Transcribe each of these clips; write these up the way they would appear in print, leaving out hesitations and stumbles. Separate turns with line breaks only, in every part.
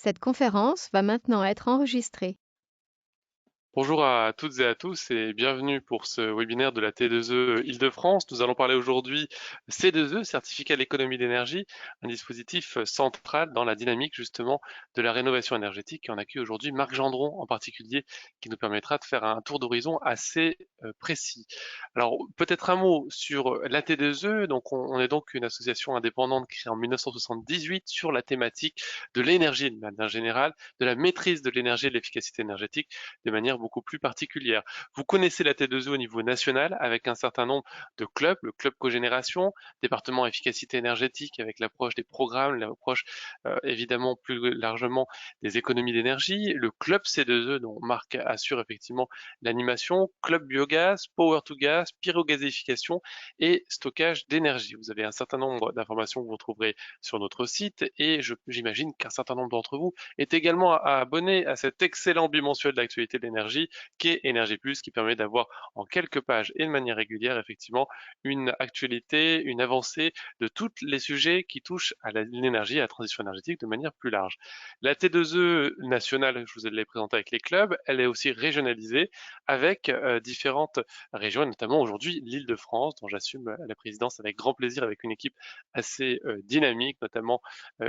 Cette conférence va maintenant être enregistrée.
Bonjour à toutes et à tous et bienvenue pour ce webinaire de la T2E Île-de-France. Nous allons parler aujourd'hui C2E, certificat d'économie d'énergie, un dispositif central dans la dynamique justement de la rénovation énergétique. Et on accueille aujourd'hui Marc Gendron en particulier qui nous permettra de faire un tour d'horizon assez précis. Alors peut-être un mot sur la T2E. Donc on est donc une association indépendante créée en 1978 sur la thématique de l'énergie de manière générale, de la maîtrise de l'énergie et de l'efficacité énergétique de manière beaucoup plus particulière. Vous connaissez la T2E au niveau national avec un certain nombre de clubs, le club cogénération, département efficacité énergétique avec l'approche des programmes, l'approche évidemment plus largement des économies d'énergie, le club C2E dont Marc assure effectivement l'animation, club biogaz, power to gas, pyrogazéification et stockage d'énergie. Vous avez un certain nombre d'informations que vous trouverez sur notre site et j'imagine qu'un certain nombre d'entre vous est également abonné à cet excellent bimensuel d'actualité de l'énergie qui est Énergie Plus, qui permet d'avoir en quelques pages et de manière régulière effectivement une actualité, une avancée de tous les sujets qui touchent à l'énergie et à la transition énergétique de manière plus large. La T2E nationale, je vous l'ai présentée avec les clubs, elle est aussi régionalisée avec différentes régions, et notamment aujourd'hui l'Île-de-France, dont j'assume la présidence avec grand plaisir, avec une équipe assez dynamique, notamment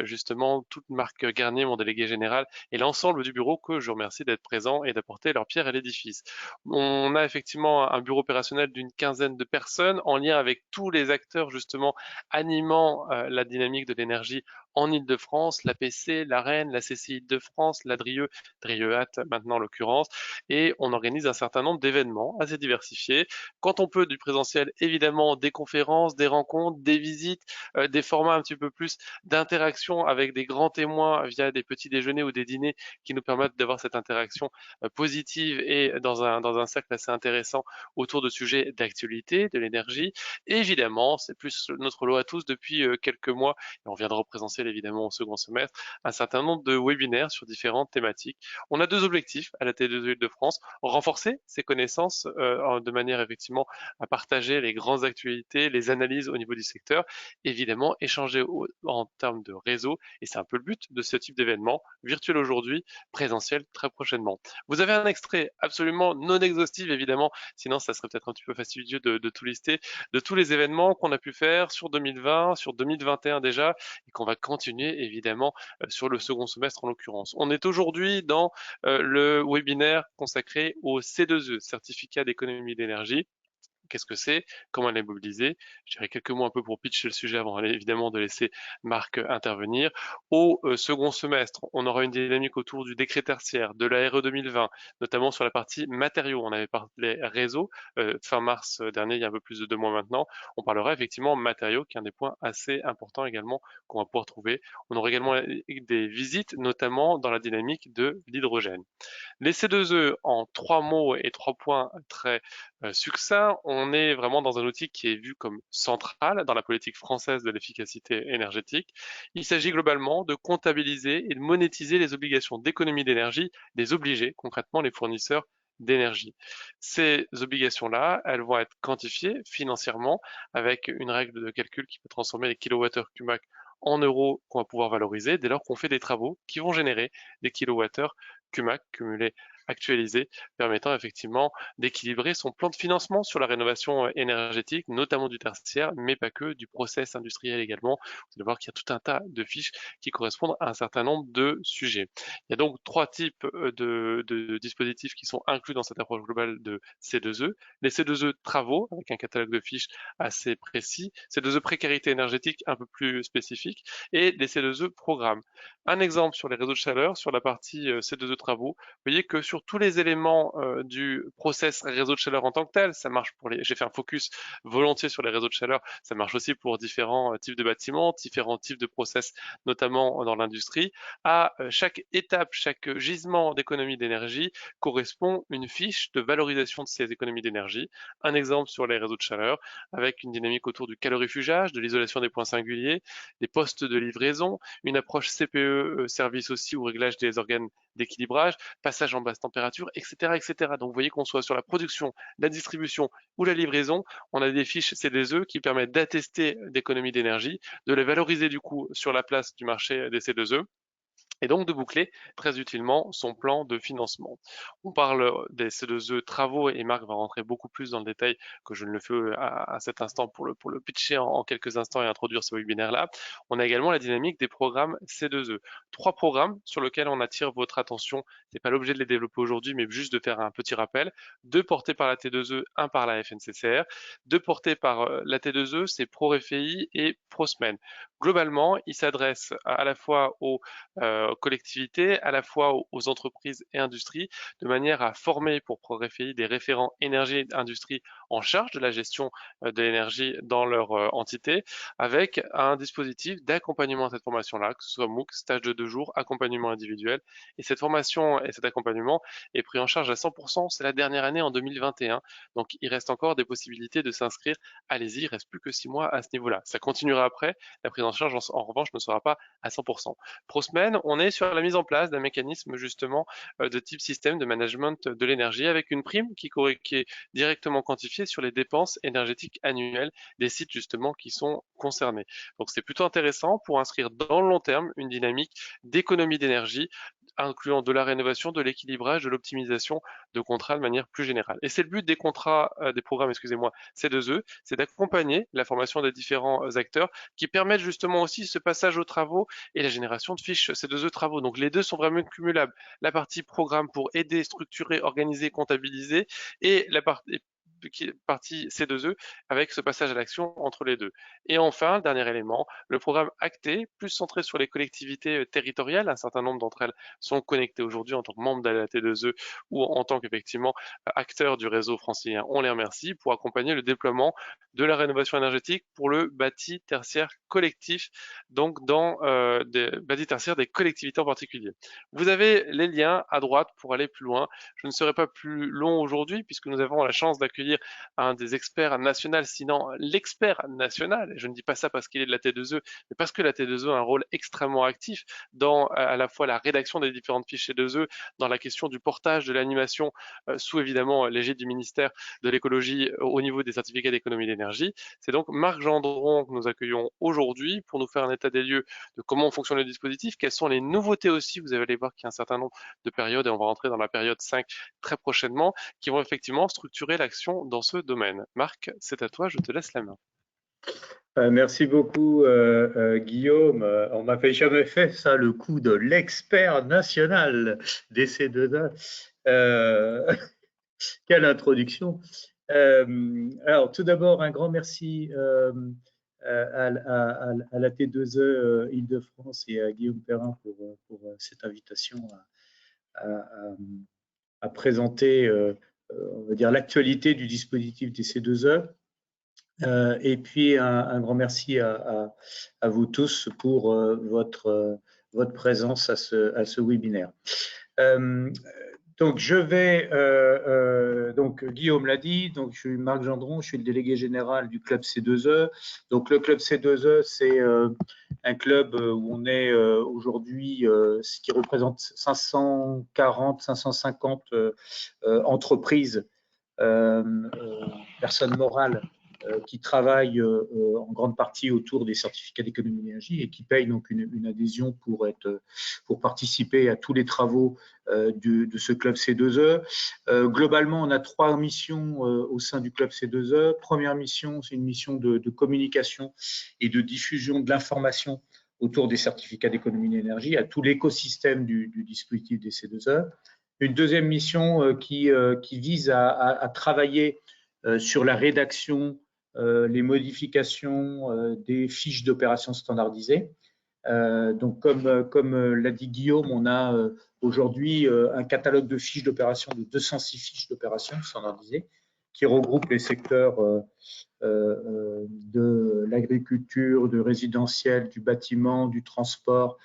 justement toute Marc Garnier, mon délégué général, et l'ensemble du bureau que je remercie d'être présent et d'apporter leur pierre à l'édifice. On a effectivement un bureau opérationnel d'une quinzaine de personnes en lien avec tous les acteurs justement animant la dynamique de l'énergie en Ile-de-France, l'APC, l'AREN, la CCI de France, la DRIE, DRIEAT maintenant en l'occurrence, et on organise un certain nombre d'événements assez diversifiés. Quand on peut du présentiel, évidemment des conférences, des rencontres, des visites, des formats un petit peu plus d'interaction avec des grands témoins via des petits déjeuners ou des dîners qui nous permettent d'avoir cette interaction positive et dans un cercle assez intéressant autour de sujets d'actualité, de l'énergie. Et évidemment, c'est plus notre lot à tous depuis quelques mois, et on vient de représenter évidemment au second semestre, un certain nombre de webinaires sur différentes thématiques. On a deux objectifs à la T2E Île-de-France, renforcer ses connaissances de manière effectivement à partager les grandes actualités, les analyses au niveau du secteur, évidemment échanger en termes de réseau, et c'est un peu le but de ce type d'événement, virtuel aujourd'hui, présentiel très prochainement. Vous avez un extrait absolument non exhaustif, évidemment, sinon ça serait peut-être un petit peu fastidieux de tout lister, de tous les événements qu'on a pu faire sur 2020, sur 2021 déjà, et qu'on va continuer évidemment sur le second semestre en l'occurrence. On est aujourd'hui dans le webinaire consacré au C2E, certificat d'économie d'énergie. Qu'est-ce que c'est? Comment elle est mobilisée? Je dirais quelques mots un peu pour pitcher le sujet avant évidemment de laisser Marc intervenir. Au second semestre, on aura une dynamique autour du décret tertiaire, de la RE 2020, notamment sur la partie matériaux. On avait parlé réseau fin mars dernier, il y a un peu plus de 2 mois maintenant. On parlera effectivement matériaux, qui est un des points assez importants également qu'on va pouvoir trouver. On aura également des visites, notamment dans la dynamique de l'hydrogène. Les C2E en 3 mots et 3 points très succincts, on est vraiment dans un outil qui est vu comme central dans la politique française de l'efficacité énergétique. Il s'agit globalement de comptabiliser et de monétiser les obligations d'économie d'énergie des obligés, concrètement les fournisseurs d'énergie. Ces obligations-là, elles vont être quantifiées financièrement avec une règle de calcul qui peut transformer les kilowattheures CUMAC en euros qu'on va pouvoir valoriser dès lors qu'on fait des travaux qui vont générer des kilowattheures CUMAC cumulé actualisé, permettant effectivement d'équilibrer son plan de financement sur la rénovation énergétique, notamment du tertiaire, mais pas que, du process industriel également. Vous allez voir qu'il y a tout un tas de fiches qui correspondent à un certain nombre de sujets. Il y a donc 3 types de dispositifs qui sont inclus dans cette approche globale de C2E. Les C2E travaux, avec un catalogue de fiches assez précis, C2E précarité énergétique un peu plus spécifique, et les C2E programmes. Un exemple sur les réseaux de chaleur, sur la partie C2E travaux, vous voyez que sur tous les éléments du process réseau de chaleur en tant que tel, ça marche pour les. J'ai fait un focus volontiers sur les réseaux de chaleur, ça marche aussi pour différents types de bâtiments, différents types de process, notamment dans l'industrie. À chaque étape, chaque gisement d'économie d'énergie correspond une fiche de valorisation de ces économies d'énergie. Un exemple sur les réseaux de chaleur, avec une dynamique autour du calorifugage, de l'isolation des points singuliers, des postes de livraison, une approche CPE service aussi ou réglage des organes d'équilibrage, passage en basse température, etc., etc. Donc vous voyez qu'on soit sur la production, la distribution ou la livraison, on a des fiches C2E qui permettent d'attester d'économie d'énergie, de les valoriser du coup sur la place du marché des C2E et donc de boucler très utilement son plan de financement. On parle des C2E travaux et Marc va rentrer beaucoup plus dans le détail que je ne le fais à cet instant pour le pitcher en quelques instants et introduire ce webinaire-là. On a également la dynamique des programmes C2E. 3 programmes sur lesquels on attire votre attention. Ce n'est pas l'objet de les développer aujourd'hui, mais juste de faire un petit rappel. 2 portés par la T2E, 1 par la FNCCR. 2 portés par la T2E, c'est ProReFI et ProSmen. Globalement, ils s'adressent à la fois aux collectivités, à la fois aux entreprises et industries, de manière à former pour ProReFI des référents énergie et industrie en charge de la gestion de l'énergie dans leur entité, avec un dispositif d'accompagnement à cette formation-là, que ce soit MOOC, stage de 2 jours, accompagnement individuel. Et cette formation et cet accompagnement est pris en charge à 100%. C'est la dernière année en 2021. Donc, il reste encore des possibilités de s'inscrire. Allez-y, il reste plus que 6 mois à ce niveau-là. Ça continuera après. La prise en charge, en revanche, ne sera pas à 100%. ProSmen, on est sur la mise en place d'un mécanisme justement de type système de management de l'énergie avec une prime qui est directement quantifiée sur les dépenses énergétiques annuelles des sites justement qui sont concernés. Donc c'est plutôt intéressant pour inscrire dans le long terme une dynamique d'économie d'énergie incluant de la rénovation, de l'équilibrage, de l'optimisation de contrats de manière plus générale. Et c'est le but des contrats, des programmes, excusez-moi, C2E, c'est d'accompagner la formation des différents acteurs qui permettent justement aussi ce passage aux travaux et la génération de fiches C2E travaux. Donc les deux sont vraiment cumulables. La partie programme pour aider, structurer, organiser, comptabiliser et la partie C2E avec ce passage à l'action entre les deux. Et enfin, dernier élément, le programme Acté, plus centré sur les collectivités territoriales. Un certain nombre d'entre elles sont connectées aujourd'hui en tant que membres de la T2E ou en tant qu'effectivement acteurs du réseau francilien. On les remercie pour accompagner le déploiement de la rénovation énergétique pour le bâti tertiaire collectif, donc dans des bâtis tertiaires des collectivités en particulier. Vous avez les liens à droite pour aller plus loin. Je ne serai pas plus long aujourd'hui puisque nous avons la chance d'accueillir un des experts nationaux, sinon l'expert national. Et je ne dis pas ça parce qu'il est de la T2E, mais parce que la T2E a un rôle extrêmement actif dans à la fois la rédaction des différentes fiches T2E, dans la question du portage de l'animation sous évidemment l'égide du ministère de l'écologie au niveau des certificats d'économie d'énergie. C'est donc Marc Gendron que nous accueillons aujourd'hui pour nous faire un état des lieux de comment fonctionne le dispositif, quelles sont les nouveautés aussi. Vous allez voir qu'il y a un certain nombre de périodes et on va rentrer dans la période 5 très prochainement qui vont effectivement structurer l'action dans ce domaine. Marc, c'est à toi, je te laisse la main.
Merci beaucoup, Guillaume. On m'avait jamais fait ça, le coup de l'expert national des C2A. Quelle introduction. Alors, tout d'abord, un grand merci à la T2E Île-de-France et à Guillaume Perrin pour cette invitation à présenter, on va dire, l'actualité du dispositif des C2E. Et puis, un grand merci à vous tous pour votre présence à ce webinaire. Donc, je vais, donc Guillaume l'a dit, donc je suis Marc Gendron, je suis le délégué général du club C2E. Donc, le club C2E, c'est un club où on est aujourd'hui, ce qui représente 540, 550 entreprises, personnes morales qui travaillent en grande partie autour des certificats d'économie d'énergie et qui payent donc une adhésion pour participer à tous les travaux de ce club C2E. Globalement, on a 3 missions au sein du club C2E. Première mission, c'est une mission de communication et de diffusion de l'information autour des certificats d'économie d'énergie à tout l'écosystème du dispositif des C2E. Une deuxième mission qui vise à travailler sur la rédaction, les modifications des fiches d'opération standardisées. Donc, comme l'a dit Guillaume, on a aujourd'hui un catalogue de fiches d'opération de 206 fiches d'opération standardisées qui regroupent les secteurs de l'agriculture, du résidentiel, du bâtiment, du transport,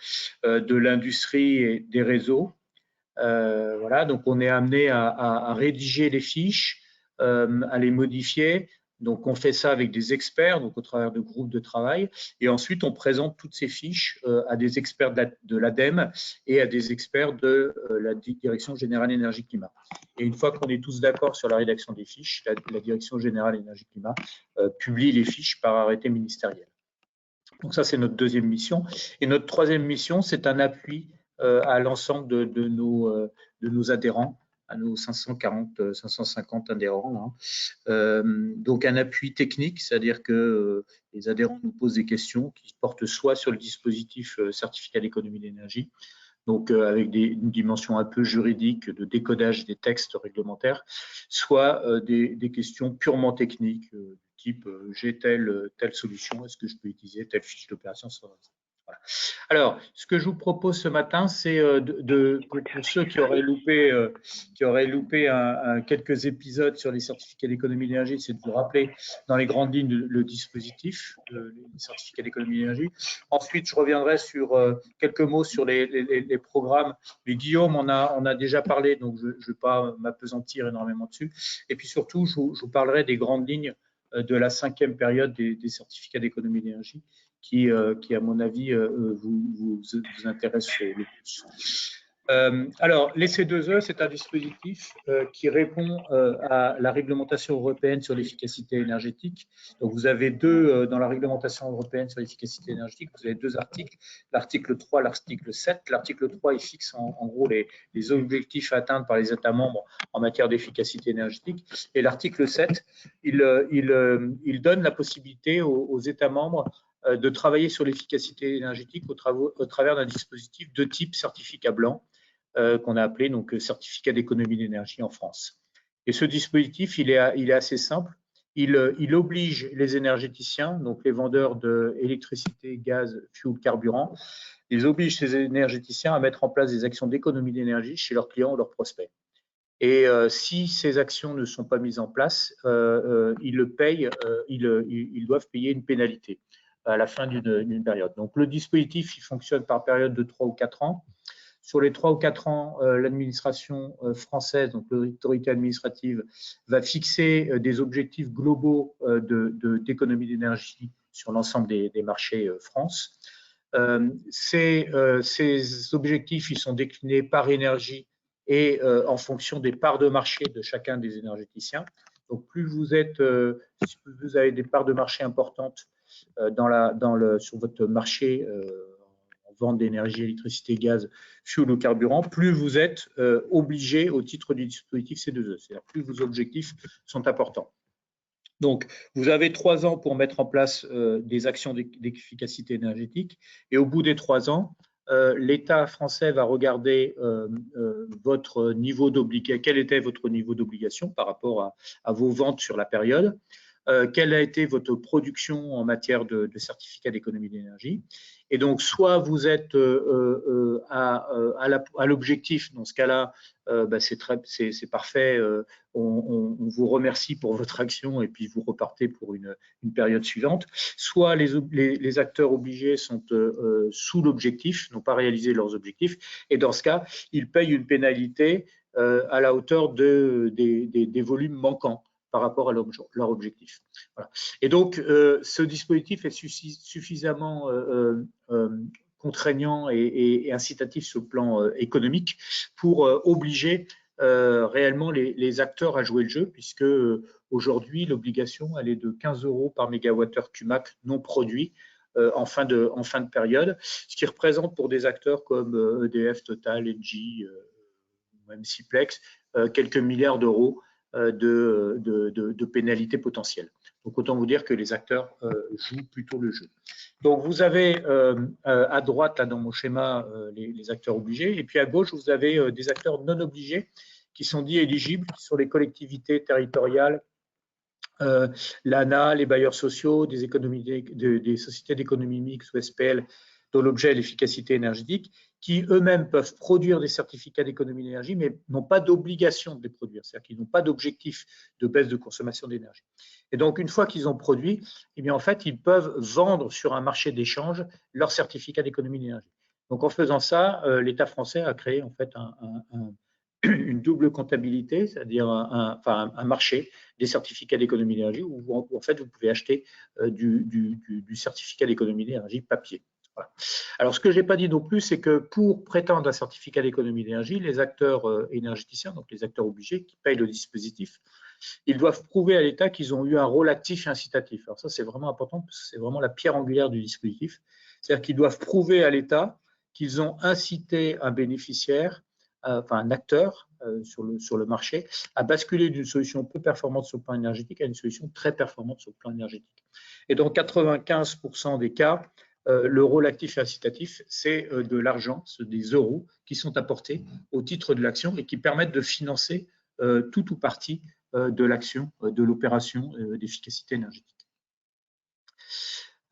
de l'industrie et des réseaux. Voilà, donc on est amené à rédiger les fiches, à les modifier. Donc on fait ça avec des experts, donc au travers de groupes de travail, et ensuite on présente toutes ces fiches à des experts de l'ADEME et à des experts de la Direction Générale Énergie-Climat. Et une fois qu'on est tous d'accord sur la rédaction des fiches, la Direction Générale Énergie-Climat publie les fiches par arrêté ministériel. Donc ça, c'est notre deuxième mission. Et notre troisième mission, c'est un appui à l'ensemble de nos adhérents, à nos 550 adhérents. Donc un appui technique, c'est-à-dire que les adhérents nous posent des questions qui portent soit sur le dispositif certificat d'économie d'énergie, donc avec une dimension un peu juridique de décodage des textes réglementaires, soit des questions purement techniques, du type j'ai telle solution, est-ce que je peux utiliser telle fiche d'opération? Voilà. Alors, ce que je vous propose ce matin, c'est pour ceux qui auraient loupé, quelques épisodes sur les certificats d'économie d'énergie, c'est de vous rappeler dans les grandes lignes le dispositif, les certificats d'économie d'énergie. Ensuite, je reviendrai sur quelques mots sur les programmes. Mais Guillaume on a déjà parlé, donc je ne vais pas m'appesantir énormément dessus. Et puis surtout, je vous parlerai des grandes lignes de la 5e période des certificats d'économie d'énergie qui, à mon avis, vous intéresse le plus. Alors, les C2E, c'est un dispositif qui répond à la réglementation européenne sur l'efficacité énergétique. Donc, vous avez dans la réglementation européenne sur l'efficacité énergétique, vous avez 2 articles, l'article 3, l'article 7. L'article 3, il fixe en gros les objectifs à atteindre par les États membres en matière d'efficacité énergétique. Et l'article 7, il donne la possibilité aux États membres de travailler sur l'efficacité énergétique au travers d'un dispositif de type certificat blanc qu'on a appelé donc certificat d'économie d'énergie en France. Et ce dispositif, il est assez simple. Il oblige les énergéticiens, donc les vendeurs d'électricité, gaz, fuel, carburant, ils obligent ces énergéticiens à mettre en place des actions d'économie d'énergie chez leurs clients ou leurs prospects. Et si ces actions ne sont pas mises en place, ils doivent payer une pénalité à la fin d'une période. Donc, le dispositif, il fonctionne par période de 3 ou 4 ans. Sur les 3 ou 4 ans, l'administration française, donc l'autorité administrative, va fixer des objectifs globaux d'économie d'énergie sur l'ensemble des marchés France. Ces objectifs, ils sont déclinés par énergie et en fonction des parts de marché de chacun des énergéticiens. Donc, plus vous avez des parts de marché importantes sur votre marché en vente d'énergie, électricité, gaz, fuel ou carburant, plus vous êtes obligé au titre du dispositif C2E, c'est-à-dire plus vos objectifs sont importants. Donc, vous avez 3 ans pour mettre en place des actions d'efficacité énergétique et au bout des 3 ans, l'État français va regarder votre niveau d'obligation, quel était votre niveau d'obligation par rapport à vos ventes sur la période, quelle a été votre production en matière de certificat d'économie d'énergie. Et donc, soit vous êtes à l'objectif, dans ce cas-là, c'est parfait, on vous remercie pour votre action et puis vous repartez pour une période suivante. Soit les acteurs obligés sont sous l'objectif, n'ont pas réalisé leurs objectifs, et dans ce cas, ils payent une pénalité à la hauteur des volumes manquants par rapport à leur objectif. Voilà. Et donc, ce dispositif est suffisamment contraignant et incitatif sur le plan économique pour obliger réellement les acteurs à jouer le jeu, puisque aujourd'hui, l'obligation, elle est de 15 € par mégawattheure CUMAC non produit en fin de période, ce qui représente pour des acteurs comme EDF, Total, Engie, même Ciplex, quelques milliards d'euros de pénalités potentielles. Donc, autant vous dire que les acteurs jouent plutôt le jeu. Donc, vous avez à droite, là, dans mon schéma, les acteurs obligés, et puis à gauche, vous avez des acteurs non obligés qui sont dits éligibles, qui sont les collectivités territoriales, l'ANA, les bailleurs sociaux, des sociétés d'économie mixte ou SPL, dont l'objet est l'efficacité énergétique, qui eux-mêmes peuvent produire des certificats d'économie d'énergie, mais n'ont pas d'obligation de les produire, c'est-à-dire qu'ils n'ont pas d'objectif de baisse de consommation d'énergie. Et donc, une fois qu'ils ont produit, eh bien, en fait, ils peuvent vendre sur un marché d'échange leurs certificats d'économie d'énergie. Donc, en faisant ça, l'État français a créé en fait une double comptabilité, c'est-à-dire un marché des certificats d'économie d'énergie où en fait, vous pouvez acheter du certificat d'économie d'énergie papier. Voilà. Alors, ce que je n'ai pas dit non plus, c'est que pour prétendre à un certificat d'économie d'énergie, les acteurs énergéticiens, donc les acteurs obligés qui payent le dispositif, ils doivent prouver à l'État qu'ils ont eu un rôle actif et incitatif. Alors ça, c'est vraiment important parce que c'est vraiment la pierre angulaire du dispositif. C'est-à-dire qu'ils doivent prouver à l'État qu'ils ont incité un bénéficiaire, enfin un acteur sur le marché, à basculer d'une solution peu performante sur le plan énergétique à une solution très performante sur le plan énergétique. Et dans 95% des cas, le rôle actif et incitatif, c'est de l'argent, des euros qui sont apportés au titre de l'action et qui permettent de financer tout ou partie de l'action, de l'opération d'efficacité énergétique.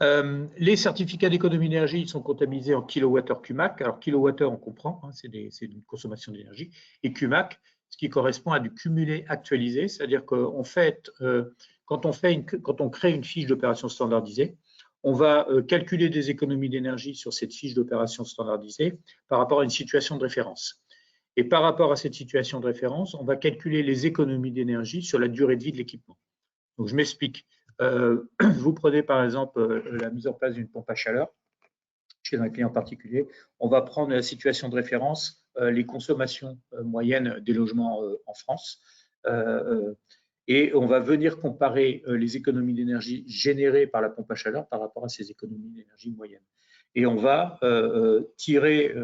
Les certificats d'économie d'énergie sont comptabilisés en kilowattheure CUMAC. Alors, kilowattheure, on comprend, hein, c'est une consommation d'énergie. Et CUMAC, ce qui correspond à du cumulé actualisé, c'est-à-dire qu'en fait, quand on crée une fiche d'opération standardisée, on va calculer des économies d'énergie sur cette fiche d'opération standardisée par rapport à une situation de référence. Et par rapport à cette situation de référence, on va calculer les économies d'énergie sur la durée de vie de l'équipement. Donc, je m'explique. Vous prenez par exemple la mise en place d'une pompe à chaleur chez un client particulier. On va prendre la situation de référence, les consommations moyennes des logements en France. Et on va venir comparer les économies d'énergie générées par la pompe à chaleur par rapport à ces économies d'énergie moyennes. Et on va tirer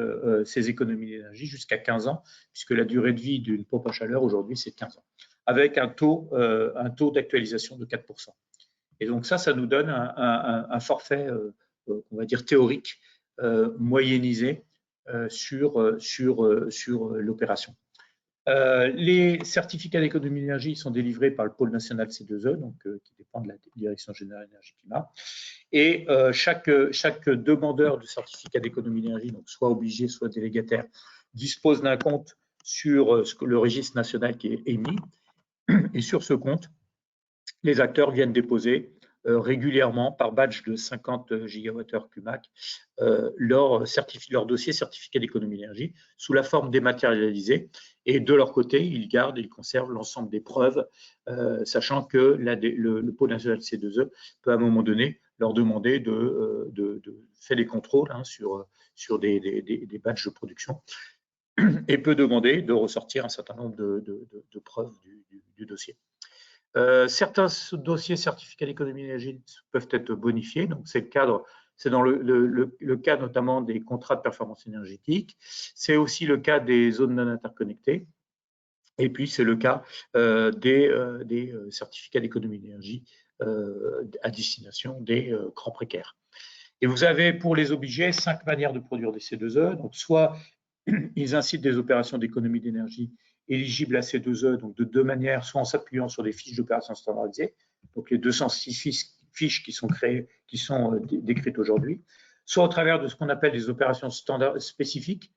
ces économies d'énergie jusqu'à 15 ans, puisque la durée de vie d'une pompe à chaleur aujourd'hui, c'est 15 ans, avec un taux d'actualisation de 4%. Et donc ça nous donne un forfait, on va dire théorique, moyennisé sur l'opération. Les certificats d'économie d'énergie sont délivrés par le pôle national C2E, donc, qui dépend de la Direction générale énergie-climat. Et chaque demandeur de certificat d'économie d'énergie, donc soit obligé, soit délégataire, dispose d'un compte sur le registre national qui est émis. Et sur ce compte, les acteurs viennent déposer régulièrement par badge de 50 gigawattheures CUMAC leur dossier certificat d'économie d'énergie sous la forme dématérialisée. Et de leur côté, ils gardent et ils conservent l'ensemble des preuves, sachant que le pôle national C2E peut à un moment donné leur demander de faire des contrôles hein, sur des badges de production et peut demander de ressortir un certain nombre de preuves du dossier. Certains dossiers certificats d'économie d'énergie peuvent être bonifiés, donc c'est dans le cas notamment des contrats de performance énergétique, c'est aussi le cas des zones non interconnectées, et puis c'est le cas des certificats d'économie d'énergie à destination des grands précaires. Et vous avez pour les obligés 5 manières de produire des C2E, donc soit ils incitent des opérations d'économie d'énergie éligibles à C2E, donc de deux manières, soit en s'appuyant sur des fiches d'opérations standardisées, donc les 206 fiches qui sont créées, qui sont décrites aujourd'hui, soit au travers de ce qu'on appelle des opérations spécifiques.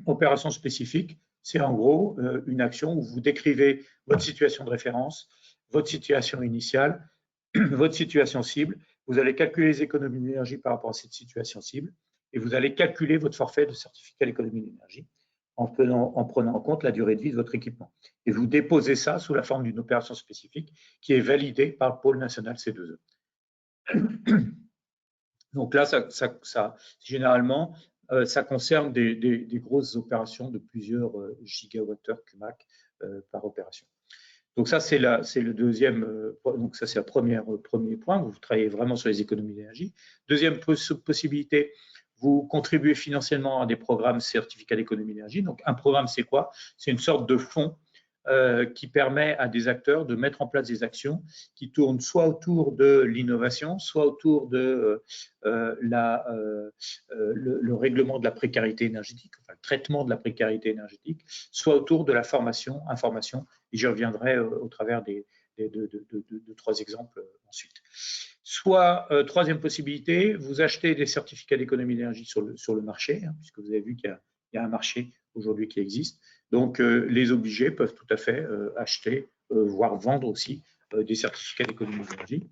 Opérations spécifiques, c'est en gros une action où vous décrivez votre situation de référence, votre situation initiale, votre situation cible, vous allez calculer les économies d'énergie par rapport à cette situation cible, et vous allez calculer votre forfait de certificat d'économie d'énergie en prenant en compte la durée de vie de votre équipement. Et vous déposez ça sous la forme d'une opération spécifique qui est validée par le pôle national C2E. Donc là, généralement, ça concerne des grosses opérations de plusieurs gigawattheures CUMAC par opération. Donc ça, c'est le deuxième, donc ça c'est le premier point, vous travaillez vraiment sur les économies d'énergie. Deuxième possibilité, vous contribuez financièrement à des programmes certificats d'économie d'énergie. Donc un programme, c'est quoi? C'est une sorte de fonds qui permet à des acteurs de mettre en place des actions qui tournent soit autour de l'innovation, soit autour de le règlement de la précarité énergétique, enfin le traitement de la précarité énergétique, soit autour de la formation, information, et j'y reviendrai au travers de 3 exemples ensuite. Soit, troisième possibilité, vous achetez des certificats d'économie d'énergie sur le marché, hein, puisque vous avez vu qu'il y a un marché aujourd'hui qui existe. Donc, les obligés peuvent tout à fait acheter, voire vendre aussi des certificats d'économie d'énergie,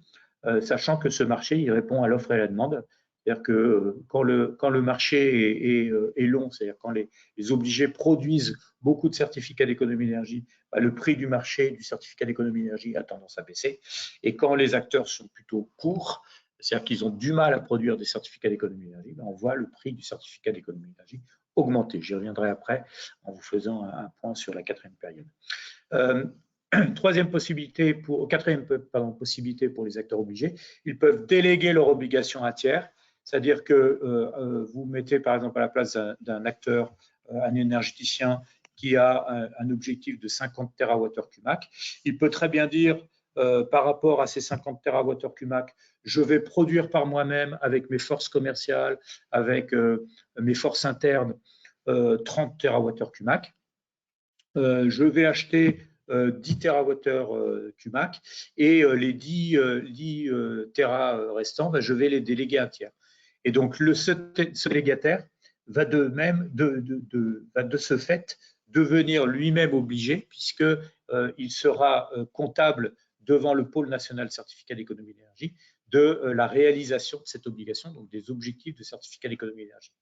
sachant que ce marché, il répond à l'offre et à la demande. C'est-à-dire que quand le marché est long, c'est-à-dire quand les obligés produisent beaucoup de certificats d'économie d'énergie, bah, le prix du marché du certificat d'économie d'énergie a tendance à baisser. Et quand les acteurs sont plutôt courts, c'est-à-dire qu'ils ont du mal à produire des certificats d'économie d'énergie, bah, on voit le prix du certificat d'économie d'énergie augmenter. J'y reviendrai après en vous faisant un point sur la quatrième période. Quatrième possibilité pour les acteurs obligés, ils peuvent déléguer leurs obligations à tiers. c'est-à-dire que vous mettez par exemple à la place d'un acteur, un énergéticien qui a un objectif de 50 TWh Cumac, il peut très bien dire par rapport à ces 50 TWh Cumac, je vais produire par moi-même avec mes forces commerciales, avec mes forces internes, 30 TWh Cumac. Je vais acheter 10 TWh Cumac et les 10 Tera restants, ben, je vais les déléguer à un tiers. Et donc, ce légataire va va de ce fait devenir lui-même obligé, puisqu'il sera comptable devant le pôle national certificat d'économie d'énergie de la réalisation de cette obligation, donc des objectifs de certificat d'économie d'énergie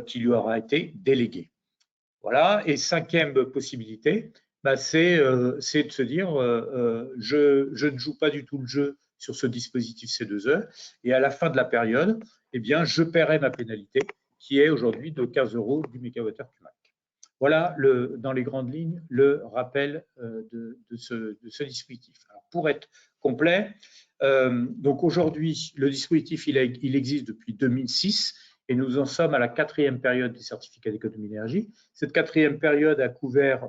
qui lui aura été délégué. Voilà. Et cinquième possibilité, bah, c'est de se dire je ne joue pas du tout le jeu sur ce dispositif C2E et à la fin de la période, eh bien, je paierai ma pénalité qui est aujourd'hui de 15 € du mégawattheure Cumac. Voilà dans les grandes lignes le rappel de ce dispositif. Alors, pour être complet, donc aujourd'hui, le dispositif il existe depuis 2006 et nous en sommes à la 4e période des certificats d'économie d'énergie. Cette 4e période a couvert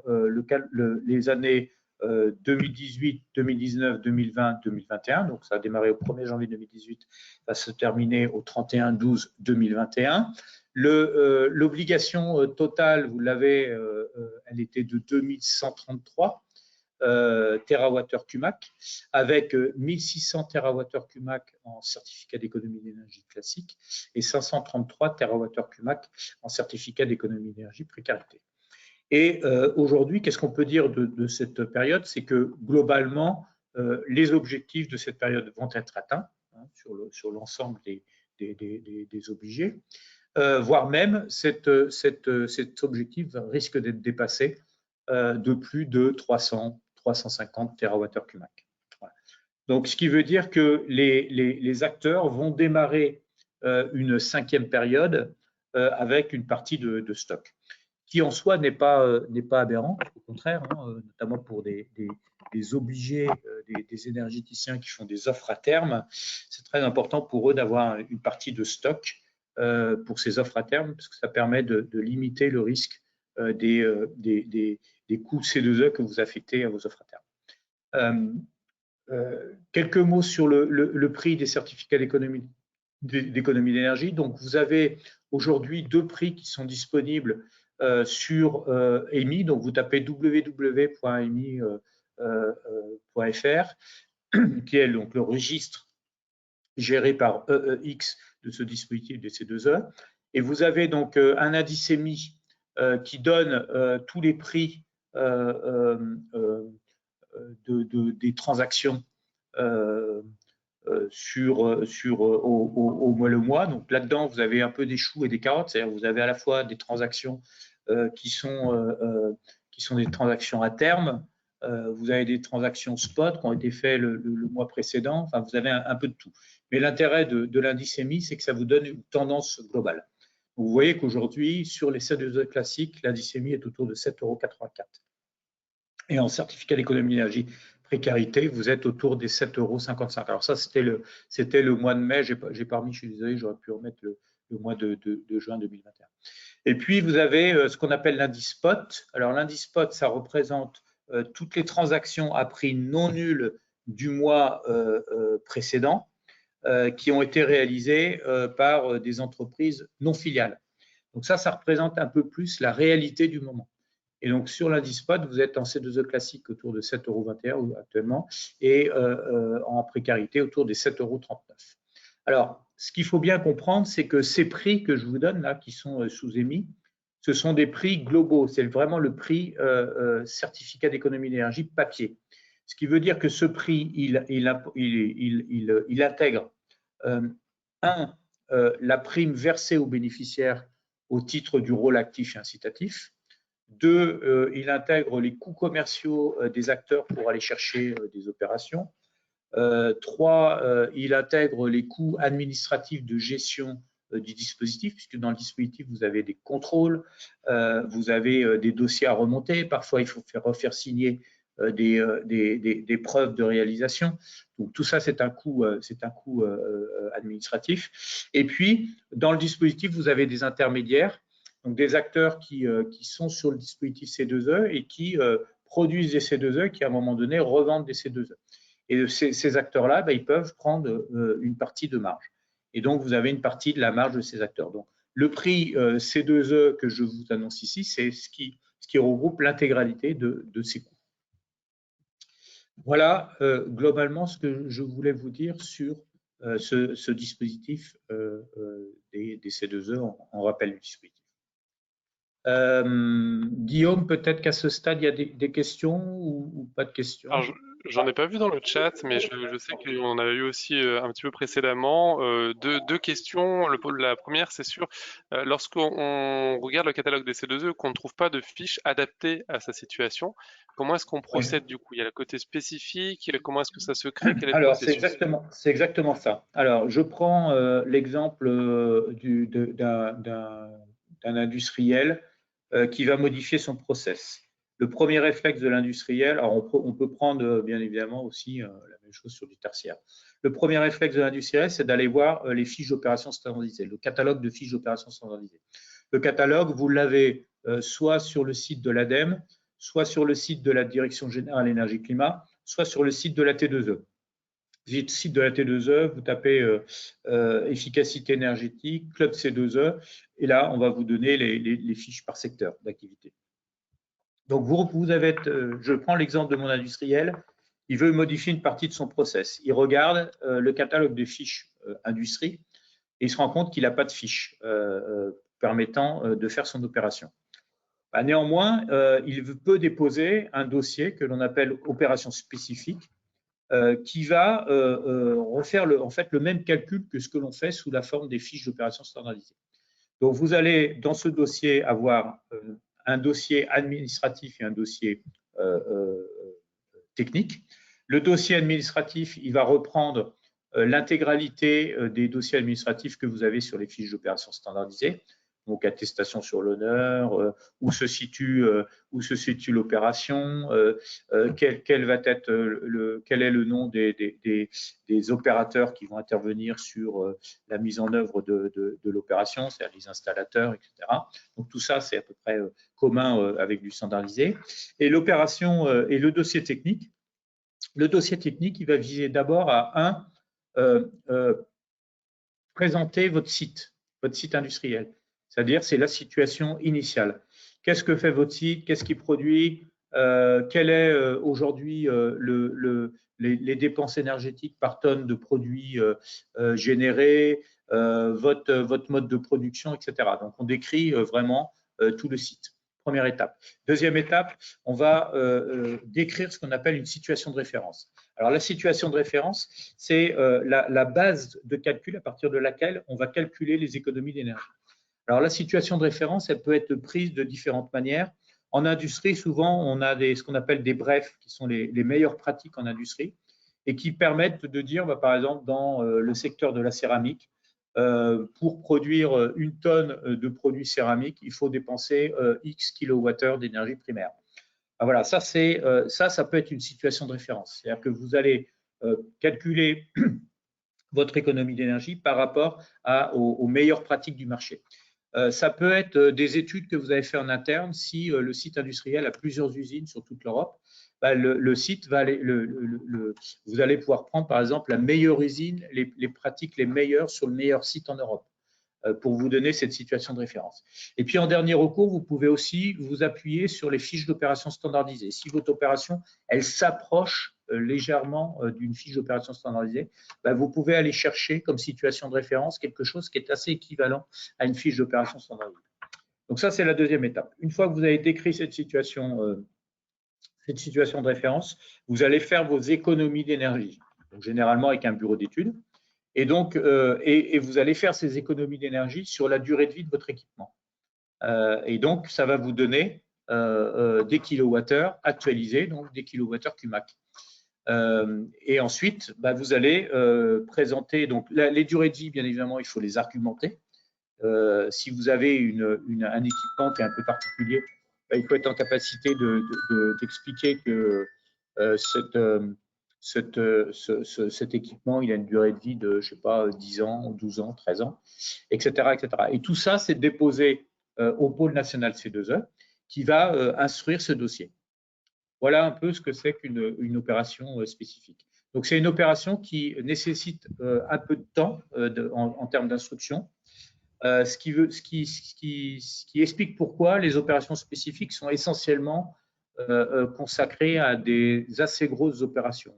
les années 2018, 2019, 2020, 2021. Donc ça a démarré au 1er janvier 2018, va se terminer au 31/12/2021. L'obligation totale, vous l'avez, elle était de 2133 TWh Cumac, avec 1600 TWh Cumac en certificat d'économie d'énergie classique et 533 TWh Cumac en certificat d'économie d'énergie précarité. Et aujourd'hui, qu'est-ce qu'on peut dire de cette période? C'est que globalement, les objectifs de cette période vont être atteints sur l'ensemble des obligés, voire même cet objectif risque d'être dépassé de plus de 350 TWh Cumac. Voilà. Donc, ce qui veut dire que les acteurs vont démarrer une 5e période avec une partie de stock, qui en soi n'est pas aberrant, au contraire, notamment pour des obligés, des énergéticiens qui font des offres à terme. C'est très important pour eux d'avoir une partie de stock pour ces offres à terme, parce que ça permet de limiter le risque des coûts C2E que vous affectez à vos offres à terme. Quelques mots sur le prix des certificats d'économie d'énergie. Donc, vous avez aujourd'hui 2 prix qui sont disponibles sur EMI. Donc, vous tapez www.emi.fr, qui est donc le registre géré par EEX de ce dispositif des C2E. Et vous avez donc un indice EMI qui donne tous les prix des transactions au mois. Donc là-dedans, vous avez un peu des choux et des carottes, c'est-à-dire vous avez à la fois des transactions qui sont des transactions à terme, vous avez des transactions spot qui ont été faites le mois précédent, enfin vous avez un peu de tout. Mais l'intérêt de l'indice EMI, c'est que ça vous donne une tendance globale. Vous voyez qu'aujourd'hui, sur les C2E classiques, l'indice EMI est autour de 7,84 €. Et en certificat d'économie d'énergie précarité, vous êtes autour des 7,55 €. Alors ça, c'était le mois de mai. J'ai pas remis, je suis désolé, j'aurais pu remettre le mois de juin 2021. Et puis, vous avez ce qu'on appelle l'indice spot. Alors, l'indice spot, ça représente toutes les transactions à prix non nul du mois précédent qui ont été réalisées par des entreprises non filiales. Donc ça représente un peu plus la réalité du moment. Et donc, sur l'indice spot, vous êtes en C2E classique autour de 7,21 € actuellement et en précarité autour des 7,39 €. Alors, ce qu'il faut bien comprendre, c'est que ces prix que je vous donne là, qui sont sous-émis, ce sont des prix globaux. C'est vraiment le prix certificat d'économie d'énergie papier. Ce qui veut dire que ce prix, il intègre la prime versée aux bénéficiaires au titre du rôle actif et incitatif. 2, il intègre les coûts commerciaux des acteurs pour aller chercher des opérations. 3, il intègre les coûts administratifs de gestion du dispositif, puisque dans le dispositif, vous avez des contrôles, vous avez des dossiers à remonter. Parfois, il faut refaire signer des preuves de réalisation. Donc tout ça, c'est un coût administratif. Et puis, dans le dispositif, vous avez des intermédiaires, donc des acteurs qui sont sur le dispositif C2E et qui produisent des C2E qui, à un moment donné, revendent des C2E. Et ces acteurs-là, ils peuvent prendre une partie de marge. Et donc, vous avez une partie de la marge de ces acteurs. Donc, le prix C2E que je vous annonce ici, c'est ce qui regroupe l'intégralité de ces coûts. Voilà globalement ce que je voulais vous dire sur ce dispositif des C2E en rappel du dispositif. Guillaume, peut-être qu'à ce stade, il y a des questions ou pas de questions?
Alors, j'en ai pas vu dans le chat, mais je sais qu'on a eu aussi un petit peu précédemment deux questions. La première, c'est sûr, lorsqu'on regarde le catalogue des C2E, qu'on ne trouve pas de fiches adaptées à sa situation, comment est-ce qu'on procède du coup? Il y a le côté spécifique, comment est-ce que ça se crée? Quel est le
Alors,
processus?
c'est exactement ça. Alors, je prends l'exemple d'un industriel qui va modifier son process. Le premier réflexe de l'industriel, alors on peut prendre bien évidemment aussi la même chose sur du tertiaire. Le premier réflexe de l'industriel, c'est d'aller voir les fiches d'opération standardisées, le catalogue de fiches d'opération standardisées. Le catalogue, vous l'avez soit sur le site de l'ADEME, soit sur le site de la Direction générale énergie-climat, soit sur le site de la T2E. Site de la T2E, vous tapez efficacité énergétique, club C2E, et là, on va vous donner les fiches par secteur d'activité. Donc, vous avez, je prends l'exemple de mon industriel, il veut modifier une partie de son process. Il regarde le catalogue de fiches industrie et il se rend compte qu'il n'a pas de fiches permettant de faire son opération. Néanmoins, il peut déposer un dossier que l'on appelle opération spécifique qui va refaire en fait le même calcul que ce que l'on fait sous la forme des fiches d'opération standardisées. Donc, vous allez dans ce dossier avoir un dossier administratif et un dossier technique. Le dossier administratif, il va reprendre l'intégralité des dossiers administratifs que vous avez sur les fiches d'opération standardisées. Donc, attestation sur l'honneur, où se situe l'opération, quel est le nom des opérateurs qui vont intervenir sur la mise en œuvre de l'opération, c'est-à-dire les installateurs, etc. Donc, tout ça, c'est à peu près commun avec du standardisé. Et l'opération et le dossier technique. Le dossier technique, il va viser d'abord à présenter votre site industriel. C'est-à-dire, c'est la situation initiale. Qu'est-ce que fait votre site? Qu'est-ce qu'il produit? Quel est aujourd'hui les dépenses énergétiques par tonne de produits générés, votre mode de production, etc. Donc, on décrit vraiment tout le site. Première étape. Deuxième étape, on va décrire ce qu'on appelle une situation de référence. Alors, la situation de référence, c'est la base de calcul à partir de laquelle on va calculer les économies d'énergie. Alors, la situation de référence, elle peut être prise de différentes manières. En industrie, souvent, on a ce qu'on appelle des brefs, qui sont les meilleures pratiques en industrie et qui permettent de dire, par exemple, dans le secteur de la céramique, pour produire une tonne de produits céramiques, il faut dépenser X kWh d'énergie primaire. Voilà, ça peut être une situation de référence. C'est-à-dire que vous allez calculer votre économie d'énergie par rapport aux meilleures pratiques du marché. Ça peut être des études que vous avez fait en interne. Si le site industriel a plusieurs usines sur toute l'Europe, le site va vous allez pouvoir prendre par exemple la meilleure usine, les pratiques les meilleures sur le meilleur site en Europe pour vous donner cette situation de référence. Et puis en dernier recours, vous pouvez aussi vous appuyer sur les fiches d'opération standardisées. Si votre opération, elle s'approche légèrement d'une fiche d'opération standardisée, vous pouvez aller chercher comme situation de référence quelque chose qui est assez équivalent à une fiche d'opération standardisée. Donc ça, c'est la deuxième étape. Une fois que vous avez décrit cette situation de référence, vous allez faire vos économies d'énergie, généralement avec un bureau d'études. Et donc, vous allez faire ces économies d'énergie sur la durée de vie de votre équipement. Et donc, ça va vous donner des kilowattheures actualisés, donc des kilowattheures QMAC. Et ensuite, vous allez présenter donc les durées de vie, bien évidemment, il faut les argumenter. Si vous avez un équipement qui est un peu particulier, il faut être en capacité d'expliquer que cet équipement, il a une durée de vie de, je sais pas, 10 ans, 12 ans, 13 ans, etc., etc. Et tout ça, c'est déposé au pôle national C2E qui va instruire ce dossier. Voilà un peu ce que c'est qu'une opération spécifique. Donc, c'est une opération qui nécessite un peu de temps en termes d'instruction, ce qui explique pourquoi les opérations spécifiques sont essentiellement consacrées à des assez grosses opérations.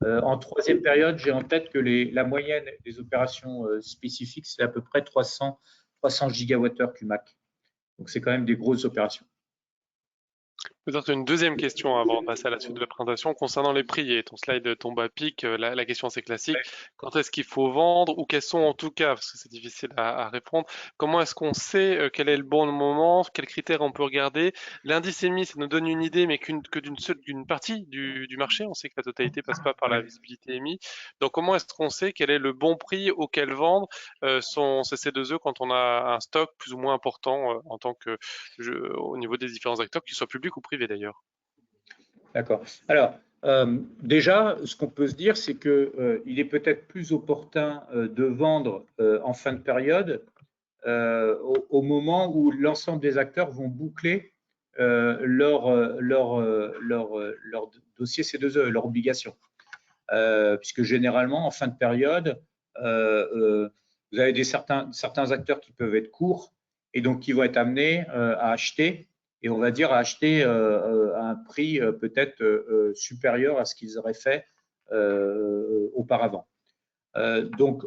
En troisième période, j'ai en tête que la moyenne des opérations spécifiques, c'est à peu près 300 gigawattheures QMAC. Donc, c'est quand même des grosses opérations.
Peut-être une deuxième question avant de passer à la suite de la présentation concernant les prix. Et ton slide tombe à pic. La question assez classique. Quand est-ce qu'il faut vendre ou quels sont en tout cas, parce que c'est difficile à répondre, comment est-ce qu'on sait quel est le bon moment, quels critères on peut regarder? L'indice émis, ça nous donne une idée, mais d'une partie du marché. On sait que la totalité passe pas par la visibilité émis. Donc comment est-ce qu'on sait quel est le bon prix auquel vendre ces C2E quand on a un stock plus ou moins important en tant que au niveau des différents acteurs, qu'ils soient publics ou privés d'ailleurs?
D'accord. Alors, déjà, ce qu'on peut se dire, c'est qu'il est peut-être plus opportun de vendre en fin de période au moment où l'ensemble des acteurs vont boucler leur dossier C2E, leur obligation. Puisque généralement, en fin de période, vous avez certains acteurs qui peuvent être courts et donc qui vont être amenés à acheter, et on va dire à acheter à un prix peut-être supérieur à ce qu'ils auraient fait auparavant. Donc,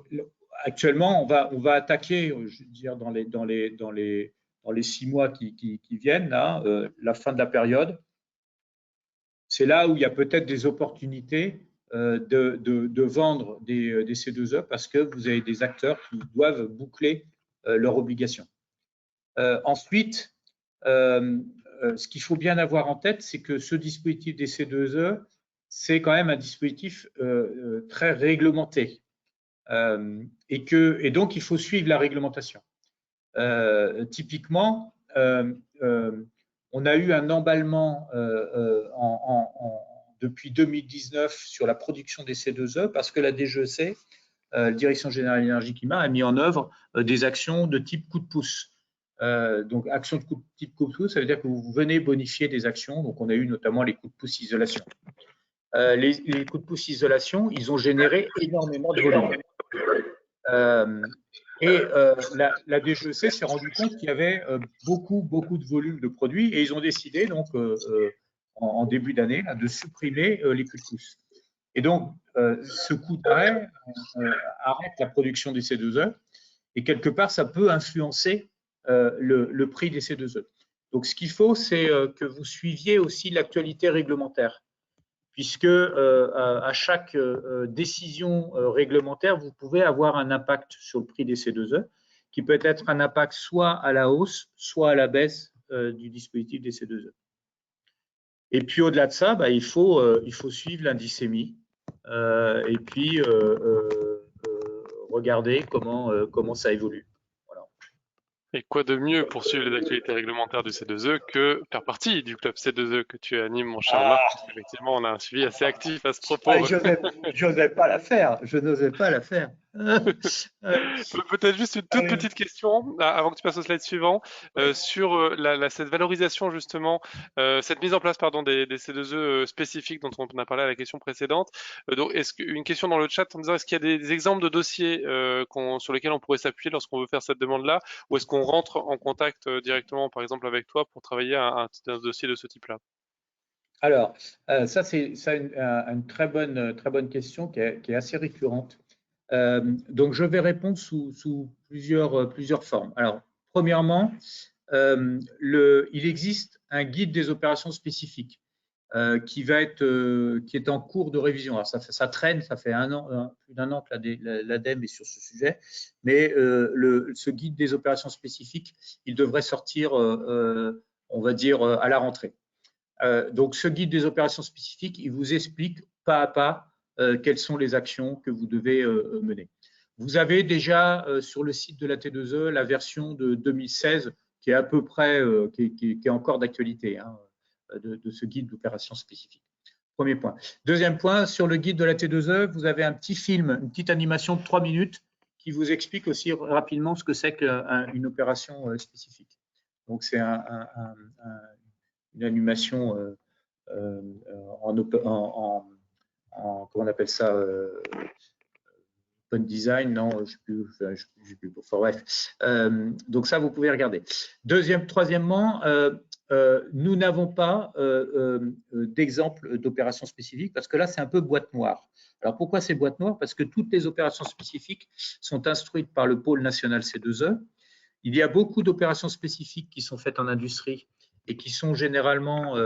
actuellement, on va attaquer, je veux dire, dans les 6 mois qui viennent, là, la fin de la période. C'est là où il y a peut-être des opportunités de vendre des C2E parce que vous avez des acteurs qui doivent boucler leurs obligations. Ensuite, ce qu'il faut bien avoir en tête, c'est que ce dispositif des C2E, c'est quand même un dispositif très réglementé. Et donc, il faut suivre la réglementation. Typiquement, on a eu un emballement depuis 2019 sur la production des C2E parce que la DGEC, Direction Générale de l'Énergie Climat, a mis en œuvre des actions de type coup de pouce. Donc, actions de type coup de pouce, ça veut dire que vous venez bonifier des actions. Donc, on a eu notamment les coups de pouce isolation. Les coups de pouce isolation, ils ont généré énormément de volume. La DGEC s'est rendu compte qu'il y avait beaucoup de volume de produits et ils ont décidé donc en début d'année de supprimer les coups de pouce. Et donc ce coup d'arrêt arrête la production des C2E et quelque part ça peut influencer le prix des C2E. Donc ce qu'il faut, c'est que vous suiviez aussi l'actualité réglementaire, puisque à chaque décision réglementaire, vous pouvez avoir un impact sur le prix des C2E, qui peut être un impact soit à la hausse, soit à la baisse du dispositif des C2E. Et puis au-delà de ça, il faut suivre l'indice émis et puis regarder comment ça évolue.
Et quoi de mieux pour suivre les actualités réglementaires du C2E que faire partie du club C2E que tu animes, mon cher Marc? Effectivement, on a un suivi assez actif à ce propos.
Je n'osais pas la faire. Je n'osais pas la faire.
Peut-être juste une toute petite question avant que tu passes au slide suivant sur cette valorisation justement, cette mise en place pardon des C2E spécifiques dont on a parlé à la question précédente. Donc, une question dans le chat en disant est-ce qu'il y a des exemples de dossiers sur lesquels on pourrait s'appuyer lorsqu'on veut faire cette demande-là, ou est-ce qu'on rentre en contact directement par exemple avec toi pour travailler un dossier de ce type-là?
Alors, ça c'est une très bonne question qui est assez récurrente. Donc, je vais répondre sous plusieurs formes. Alors, premièrement, il existe un guide des opérations spécifiques qui est en cours de révision. Alors, ça traîne, ça fait plus d'un an que l'ADEME est sur ce sujet, mais ce guide des opérations spécifiques, il devrait sortir, on va dire, à la rentrée. Donc, ce guide des opérations spécifiques, il vous explique pas à pas quelles sont les actions que vous devez mener. Vous avez déjà sur le site de la T2E la version de 2016 qui est à peu près, qui est encore d'actualité, hein, de ce guide d'opérations spécifiques. Premier point. Deuxième point, sur le guide de la T2E, vous avez un petit film, une petite animation de 3 minutes qui vous explique aussi rapidement ce que c'est qu'une opération spécifique. Donc, c'est une animation comment on appelle ça, open design, non, je ne sais plus, enfin, bref. Donc ça, vous pouvez regarder. Troisièmement, nous n'avons pas d'exemple d'opérations spécifiques parce que là, c'est un peu boîte noire. Alors pourquoi c'est boîte noire? Parce que toutes les opérations spécifiques sont instruites par le pôle national C2E. Il y a beaucoup d'opérations spécifiques qui sont faites en industrie et qui sont généralement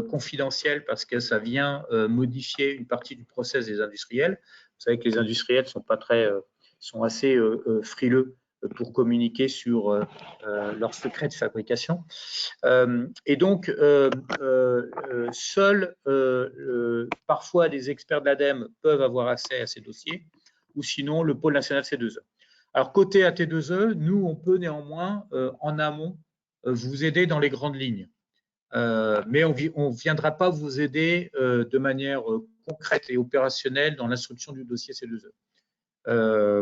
confidentielles parce que ça vient modifier une partie du process des industriels. Vous savez que les industriels sont assez frileux pour communiquer sur leurs secrets de fabrication. Et donc, seuls parfois des experts de l'ADEME peuvent avoir accès à ces dossiers, ou sinon le pôle national C2E. Alors, côté AT2E, nous, on peut néanmoins, en amont, vous aider dans les grandes lignes. Mais on ne viendra pas vous aider de manière concrète et opérationnelle dans l'instruction du dossier C2E.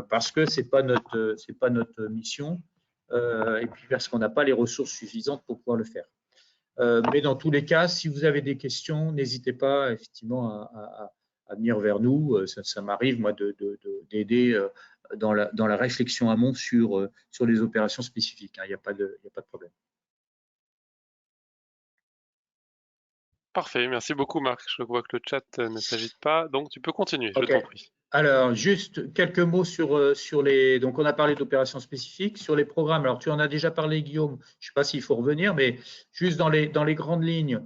Parce que ce n'est pas notre mission, et puis parce qu'on n'a pas les ressources suffisantes pour pouvoir le faire. Mais dans tous les cas, si vous avez des questions, n'hésitez pas effectivement à venir vers nous. Ça m'arrive, moi, d'aider dans la réflexion amont sur les opérations spécifiques. Il n'y a pas de problème.
Parfait, merci beaucoup Marc. Je vois que le chat ne s'agite pas, donc tu peux continuer, je
Okay.
t'en prie.
Alors, juste quelques mots sur les… Donc, on a parlé d'opérations spécifiques. Sur les programmes, alors tu en as déjà parlé, Guillaume, je ne sais pas s'il faut revenir, mais juste dans les grandes lignes,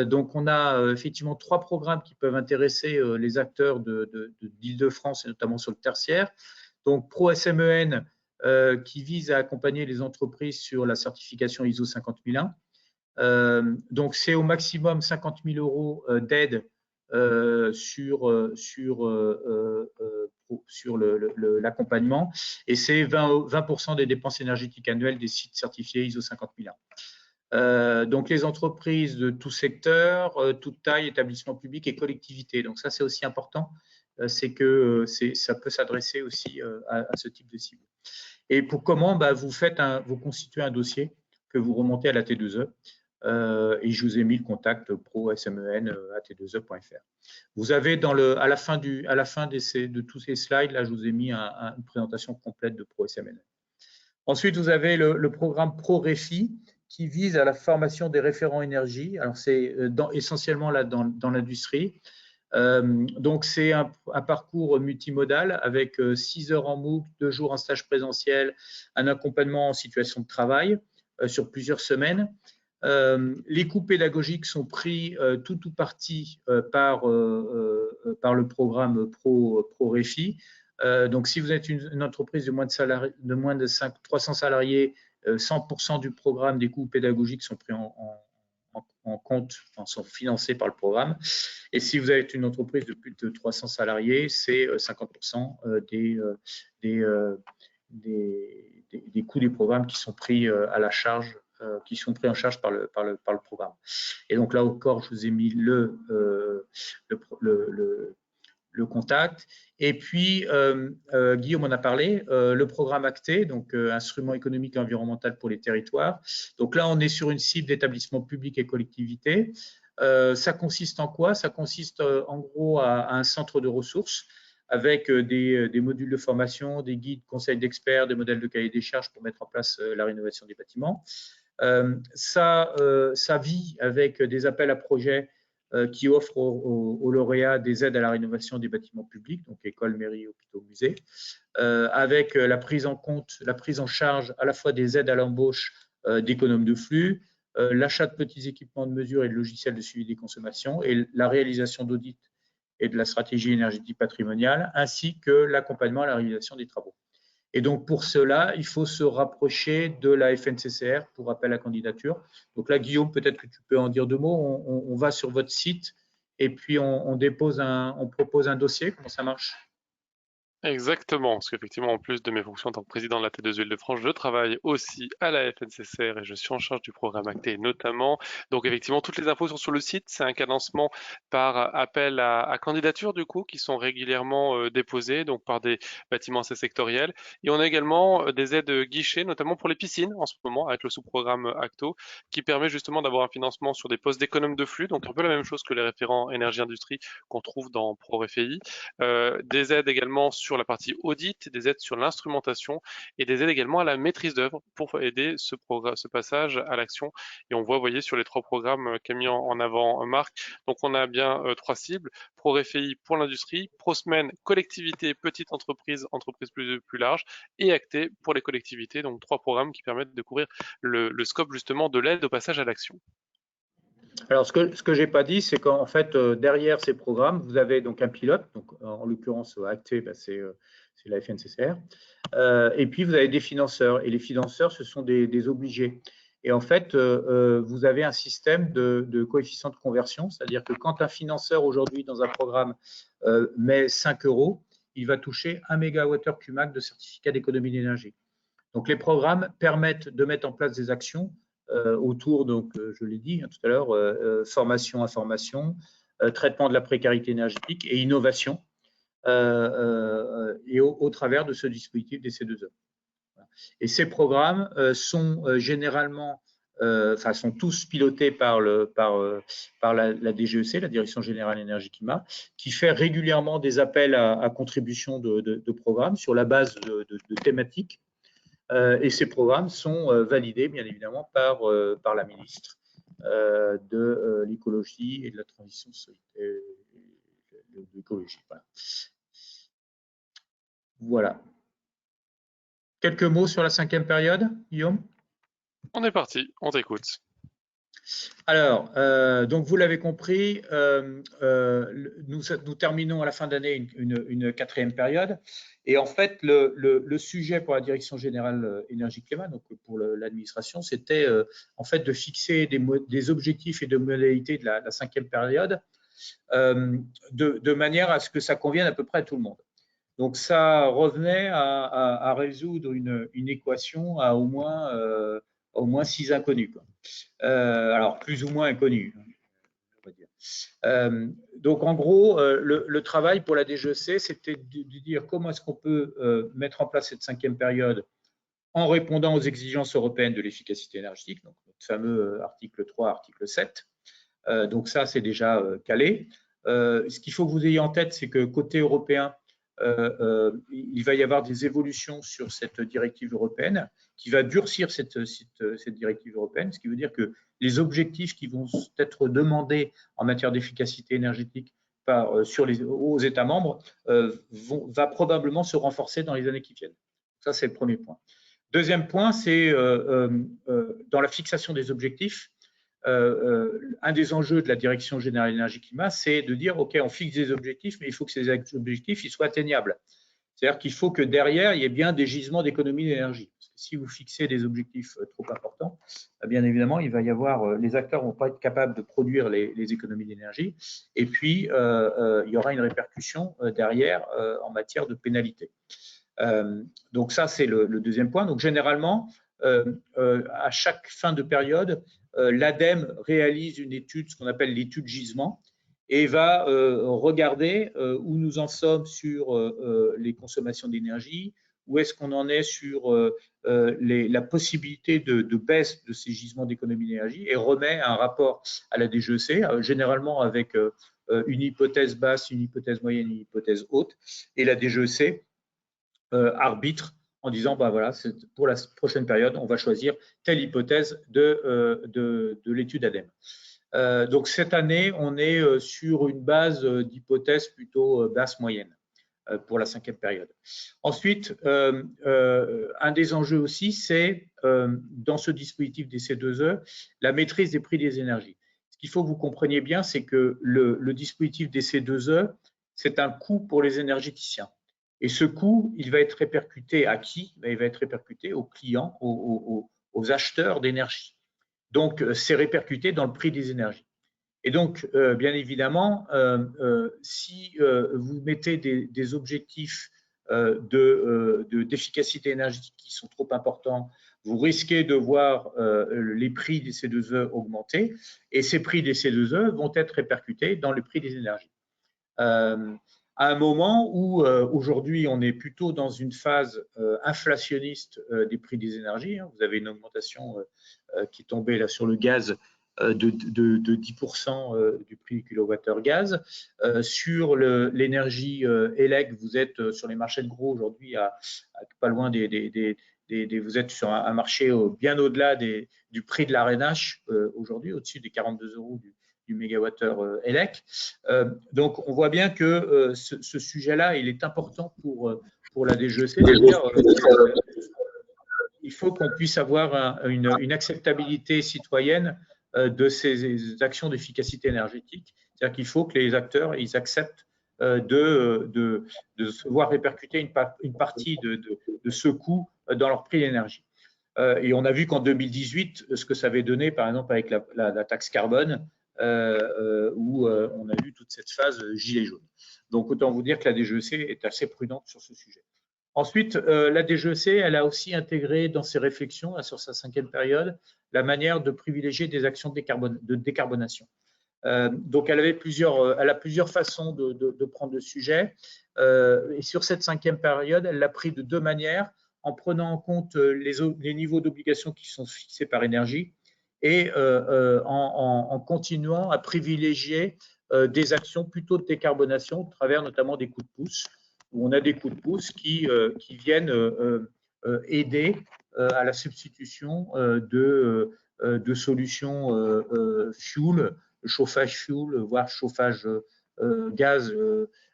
donc on a effectivement 3 programmes qui peuvent intéresser les acteurs d'Île-de-France, et notamment sur le tertiaire. Donc, ProSMEN, qui vise à accompagner les entreprises sur la certification ISO 50001. Donc, c'est au maximum 50 000 euros d'aide sur l'accompagnement, et c'est 20% des dépenses énergétiques annuelles des sites certifiés ISO 50001. Donc les entreprises de tout secteur, toute taille, établissements publics et collectivités. Donc ça, c'est aussi important, c'est que ça peut s'adresser aussi à ce type de cible. Et pour comment vous constituez un dossier que vous remontez à la T2E. Et je vous ai mis le contact pro-SMEN at2e.fr. Vous avez à la fin de tous ces slides, là, je vous ai mis une présentation complète de pro-SMEN. Ensuite, vous avez le programme Pro-REFI qui vise à la formation des référents énergie. Alors, c'est essentiellement là dans l'industrie. Donc, c'est un parcours multimodal avec 6 heures en MOOC, 2 jours en stage présentiel, un accompagnement en situation de travail sur plusieurs semaines. Les coûts pédagogiques sont pris tout ou partie par le programme Pro-REFI. Donc, si vous êtes une entreprise de moins de 300 salariés, 100% du programme des coûts pédagogiques sont pris en compte, sont financés par le programme. Et si vous êtes une entreprise de plus de 300 salariés, c'est 50% des coûts du programme qui sont pris à la charge, qui sont pris en charge par le programme. Et donc là encore, je vous ai mis le contact. Et puis, Guillaume en a parlé, le programme ACTE, donc instrument économique et environnemental pour les territoires. Donc là, on est sur une cible d'établissements publics et collectivités. Ça consiste en quoi? Ça consiste en gros à un centre de ressources avec des modules de formation, des guides, conseils d'experts, des modèles de cahier des charges pour mettre en place la rénovation des bâtiments. Ça vit avec des appels à projets qui offrent aux lauréats des aides à la rénovation des bâtiments publics, donc écoles, mairies, hôpitaux, musées, avec la prise en charge à la fois des aides à l'embauche d'économes de flux, l'achat de petits équipements de mesure et de logiciels de suivi des consommations et la réalisation d'audits et de la stratégie énergétique patrimoniale, ainsi que l'accompagnement à la réalisation des travaux. Et donc, pour cela, il faut se rapprocher de la FNCCR pour appel à candidature. Donc là, Guillaume, peut-être que tu peux en dire 2 mots. On va sur votre site et puis on propose un dossier. Comment ça marche?
Exactement, parce qu'effectivement, en plus de mes fonctions en tant que président de la T2E Île-de-France, je travaille aussi à la FNCCR et je suis en charge du programme ACTE notamment. Donc effectivement, toutes les infos sont sur le site. C'est un cadencement par appel à candidature du coup, qui sont régulièrement déposés, donc par des bâtiments assez sectoriels. Et on a également des aides guichets, notamment pour les piscines en ce moment, avec le sous-programme ACTO, qui permet justement d'avoir un financement sur des postes d'économes de flux, donc un peu la même chose que les référents énergie-industrie qu'on trouve dans ProRéféi. Des aides également sur la partie audit, des aides sur l'instrumentation et des aides également à la maîtrise d'œuvre pour aider ce passage à l'action. Et on voit, vous voyez, sur les 3 programmes qu'a mis en avant Marc, donc on a bien 3 cibles, ProRéféi pour l'industrie, ProSemaine, collectivité, petite entreprise, entreprise plus large, et Acté pour les collectivités, donc 3 programmes qui permettent de couvrir le scope justement de l'aide au passage à l'action.
Alors, ce que je n'ai pas dit, c'est qu'en fait, derrière ces programmes, vous avez donc un pilote, donc en l'occurrence, Acté, c'est la FNCCR, et puis vous avez des financeurs, et les financeurs, ce sont des obligés. Et en fait, vous avez un système de coefficient de conversion, c'est-à-dire que quand un financeur aujourd'hui dans un programme met 5 €, il va toucher 1 MWh Cumac de certificat d'économie d'énergie. Donc, les programmes permettent de mettre en place des actions autour, donc, je l'ai dit tout à l'heure, formation, information, traitement de la précarité énergétique et innovation, et au travers de ce dispositif des C2E. Et ces programmes sont généralement, enfin, sont tous pilotés par la DGEC, la Direction Générale Énergie Climat, qui fait régulièrement des appels à contribution de programmes sur la base de thématiques. Et ces programmes sont validés, bien évidemment, par la ministre de l'écologie et de la transition de l'écologie. Voilà. Quelques mots sur la 5e période, Guillaume?
On est parti, on t'écoute.
Alors, donc vous l'avez compris, nous terminons à la fin d'année une 4e période. Et en fait, le sujet pour la Direction Générale Énergie-Climat, donc pour l'administration, c'était en fait de fixer des objectifs et de modalités de la 5e période de manière à ce que ça convienne à peu près à tout le monde. Donc ça revenait à résoudre une équation à au moins 6 inconnus, quoi. Alors plus ou moins inconnus, on va dire. Donc en gros, le travail pour la DGEC, c'était de dire comment est-ce qu'on peut mettre en place cette 5e période en répondant aux exigences européennes de l'efficacité énergétique, donc notre fameux article 3, article 7. Donc ça, c'est déjà calé. Ce qu'il faut que vous ayez en tête, c'est que côté européen, il va y avoir des évolutions sur cette directive européenne qui va durcir cette directive européenne, ce qui veut dire que les objectifs qui vont être demandés en matière d'efficacité énergétique aux États membres va probablement se renforcer dans les années qui viennent. Ça, c'est le premier point. Deuxième point, c'est dans la fixation des objectifs, un des enjeux de la Direction Générale Énergie-Climat, c'est de dire, OK, on fixe des objectifs, mais il faut que ces objectifs ils soient atteignables. C'est-à-dire qu'il faut que derrière, il y ait bien des gisements d'économie d'énergie. Parce que si vous fixez des objectifs trop importants, bien évidemment, il va y avoir, les acteurs ne vont pas être capables de produire les économies d'énergie. Et puis, il y aura une répercussion derrière en matière de pénalité. Donc ça, c'est le deuxième point. Donc généralement, à chaque fin de période, l'ADEME réalise une étude, ce qu'on appelle l'étude gisement, et va regarder où nous en sommes sur les consommations d'énergie, où est-ce qu'on en est sur la possibilité de baisse de ces gisements d'économie d'énergie, et remet un rapport à la DGEC, généralement avec une hypothèse basse, une hypothèse moyenne, une hypothèse haute, et la DGEC arbitre en disant, bah voilà, pour la prochaine période, on va choisir telle hypothèse de l'étude ADEME. Donc cette année, on est sur une base d'hypothèse plutôt basse moyenne pour la 5e période. Ensuite, un des enjeux aussi, c'est dans ce dispositif des C2E, la maîtrise des prix des énergies. Ce qu'il faut que vous compreniez bien, c'est que le dispositif des C2E, c'est un coût pour les énergéticiens. Et ce coût, il va être répercuté à qui? Il va être répercuté aux clients, aux acheteurs d'énergie. Donc, c'est répercuté dans le prix des énergies. Et donc, bien évidemment, si vous mettez des objectifs d'efficacité énergétique qui sont trop importants, vous risquez de voir les prix des C2E augmenter et ces prix des C2E vont être répercutés dans le prix des énergies. À un moment où aujourd'hui on est plutôt dans une phase inflationniste des prix des énergies, hein. Vous avez une augmentation qui est tombée là sur le gaz de 10% du prix du kilowattheure gaz. Sur l'énergie élec, vous êtes sur les marchés de gros aujourd'hui à pas loin vous êtes sur un marché bien au-delà du prix de l'ARENH aujourd'hui, au-dessus des 42 € du mégawattheure élec. Donc, on voit bien que ce sujet-là, il est important pour la DGEC, c'est-à-dire il faut qu'on puisse avoir une acceptabilité citoyenne de ces actions d'efficacité énergétique. C'est-à-dire qu'il faut que les acteurs ils acceptent de se voir répercuter une partie de ce coût dans leur prix d'énergie. Et on a vu qu'en 2018, ce que ça avait donné, par exemple, avec la taxe carbone, où on a eu toute cette phase gilet jaune. Donc, autant vous dire que la DGEC est assez prudente sur ce sujet. Ensuite, la DGEC, elle a aussi intégré dans ses réflexions, là, sur sa 5e période, la manière de privilégier des actions de décarbonation. Donc, elle a plusieurs façons de prendre le sujet. Et sur cette 5e période, elle l'a pris de 2 manières, en prenant en compte les niveaux d'obligations qui sont fixés par énergie et en continuant à privilégier des actions plutôt de décarbonation, au travers notamment des coups de pouce, où on a des coups de pouce qui viennent aider à la substitution de solutions fuel, chauffage fuel, voire chauffage gaz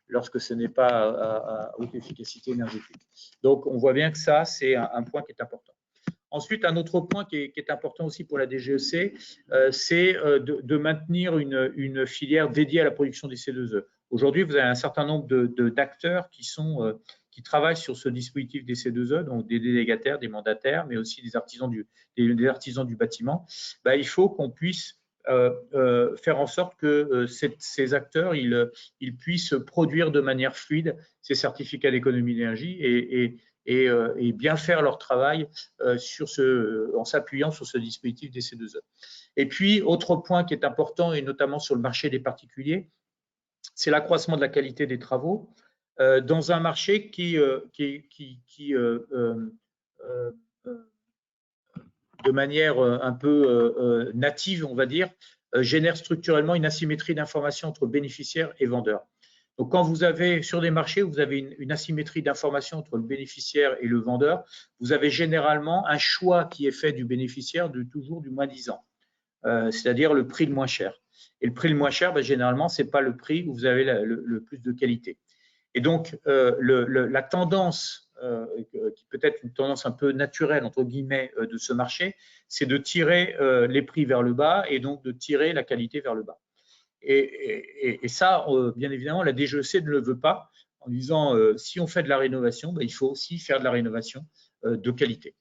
lorsque ce n'est pas à haute efficacité énergétique. Donc, on voit bien que ça, c'est un point qui est important. Ensuite, un autre point qui est important aussi pour la DGEC, c'est de maintenir une filière dédiée à la production des C2E. Aujourd'hui, vous avez un certain nombre d'acteurs qui travaillent sur ce dispositif des C2E, donc des délégataires, des mandataires, mais aussi des artisans du bâtiment. Il faut qu'on puisse faire en sorte que ces acteurs ils puissent produire de manière fluide ces certificats d'économie d'énergie et bien faire leur travail en s'appuyant sur ce dispositif des C2E. Et puis, autre point qui est important, et notamment sur le marché des particuliers, c'est l'accroissement de la qualité des travaux dans un marché qui de manière un peu native, on va dire, génère structurellement une asymétrie d'information entre bénéficiaires et vendeurs. Donc, quand vous avez sur des marchés où vous avez une asymétrie d'information entre le bénéficiaire et le vendeur, vous avez généralement un choix qui est fait du bénéficiaire toujours du moins 10 ans, c'est-à-dire le prix le moins cher. Et le prix le moins cher, généralement, ce n'est pas le prix où vous avez le plus de qualité. Et donc, la tendance, qui peut être une tendance un peu naturelle, entre guillemets, de ce marché, c'est de tirer les prix vers le bas et donc de tirer la qualité vers le bas. Et ça, bien évidemment, la DGEC ne le veut pas, en disant si on fait de la rénovation, il faut aussi faire de la rénovation de qualité.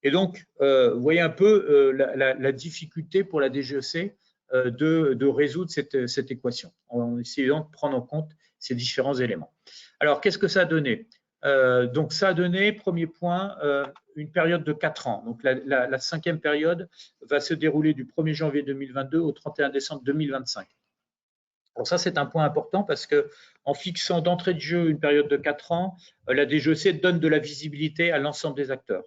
Et donc, vous voyez un peu la difficulté pour la DGEC de résoudre cette équation, en essayant de prendre en compte ces différents éléments. Alors, qu'est-ce que ça a donné? Donc, ça a donné, premier point, une période de 4 ans. Donc, la 5e période va se dérouler du 1er janvier 2022 au 31 décembre 2025. Alors ça, c'est un point important parce qu'en fixant d'entrée de jeu une période de 4 ans, la DGEC donne de la visibilité à l'ensemble des acteurs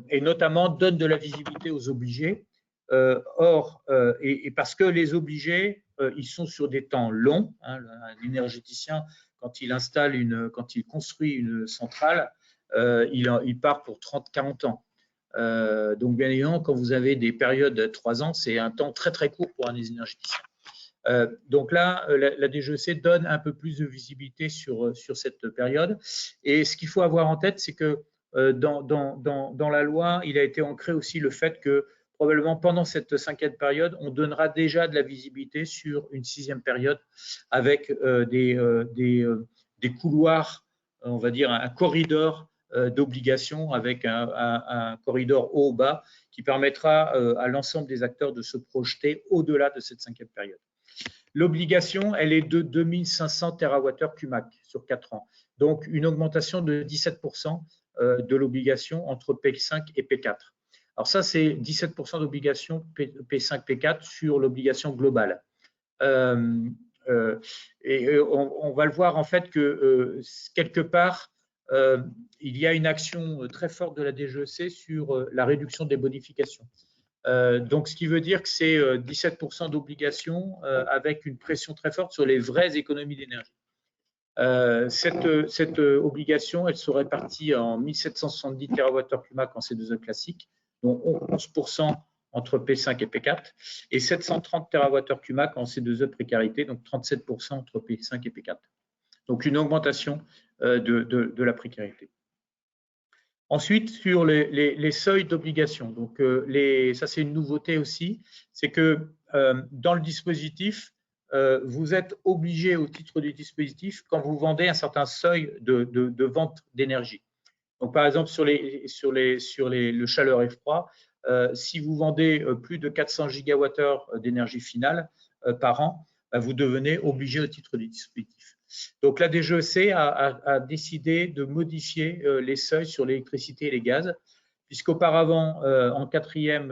et notamment donne de la visibilité aux obligés. Et parce que les obligés, ils sont sur des temps longs. Hein, l'énergéticien, quand il construit une centrale, il part pour 30-40 ans. Donc, bien évidemment, quand vous avez des périodes de 3 ans, c'est un temps très, très court pour un énergéticien. Donc là, la DGEC donne un peu plus de visibilité sur cette période. Et ce qu'il faut avoir en tête, c'est que dans la loi, il a été ancré aussi le fait que probablement pendant cette 5e période, on donnera déjà de la visibilité sur une 6e période avec des couloirs, on va dire un corridor d'obligations avec un corridor haut-bas qui permettra à l'ensemble des acteurs de se projeter au-delà de cette 5e période. L'obligation, elle est de 2500 TWh CUMAC sur 4 ans. Donc, une augmentation de 17% de l'obligation entre P5 et P4. Alors ça, c'est 17% d'obligation P5, P4 sur l'obligation globale. Et on va le voir en fait que quelque part, il y a une action très forte de la DGEC sur la réduction des bonifications. Donc, ce qui veut dire que c'est 17% d'obligations avec une pression très forte sur les vraies économies d'énergie. Cette obligation, elle se répartit en 1770 TWh CUMAC en C2E classique, dont 11% entre P5 et P4, et 730 TWh CUMAC en C2E précarité, donc 37% entre P5 et P4. Donc, une augmentation de la précarité. Ensuite, sur les seuils d'obligation, donc ça c'est une nouveauté aussi, c'est que dans le dispositif, vous êtes obligé au titre du dispositif quand vous vendez un certain seuil de vente d'énergie. Donc par exemple sur le chaleur et froid, si vous vendez plus de 400 gigawattheures d'énergie finale par an, vous devenez obligé au titre du dispositif. Donc la DGEC a décidé de modifier les seuils sur l'électricité et les gaz, puisqu'auparavant, en quatrième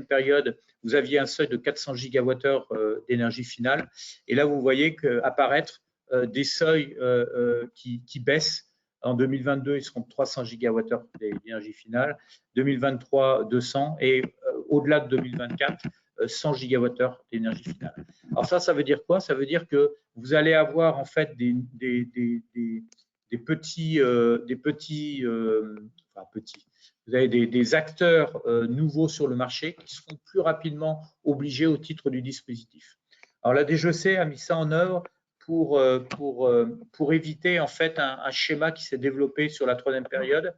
période, vous aviez un seuil de 400 gigawattheures d'énergie finale. Et là, vous voyez apparaître des seuils qui baissent. En 2022, ils seront de 300 gigawattheures d'énergie finale, 2023, 200 et au-delà de 2024, 100 gigawattheures d'énergie finale. Alors ça veut dire quoi? Ça veut dire que vous allez avoir en fait des petits, vous avez des acteurs nouveaux sur le marché qui seront plus rapidement obligés au titre du dispositif. Alors la DGEC a mis ça en œuvre pour éviter en fait un schéma qui s'est développé sur la troisième période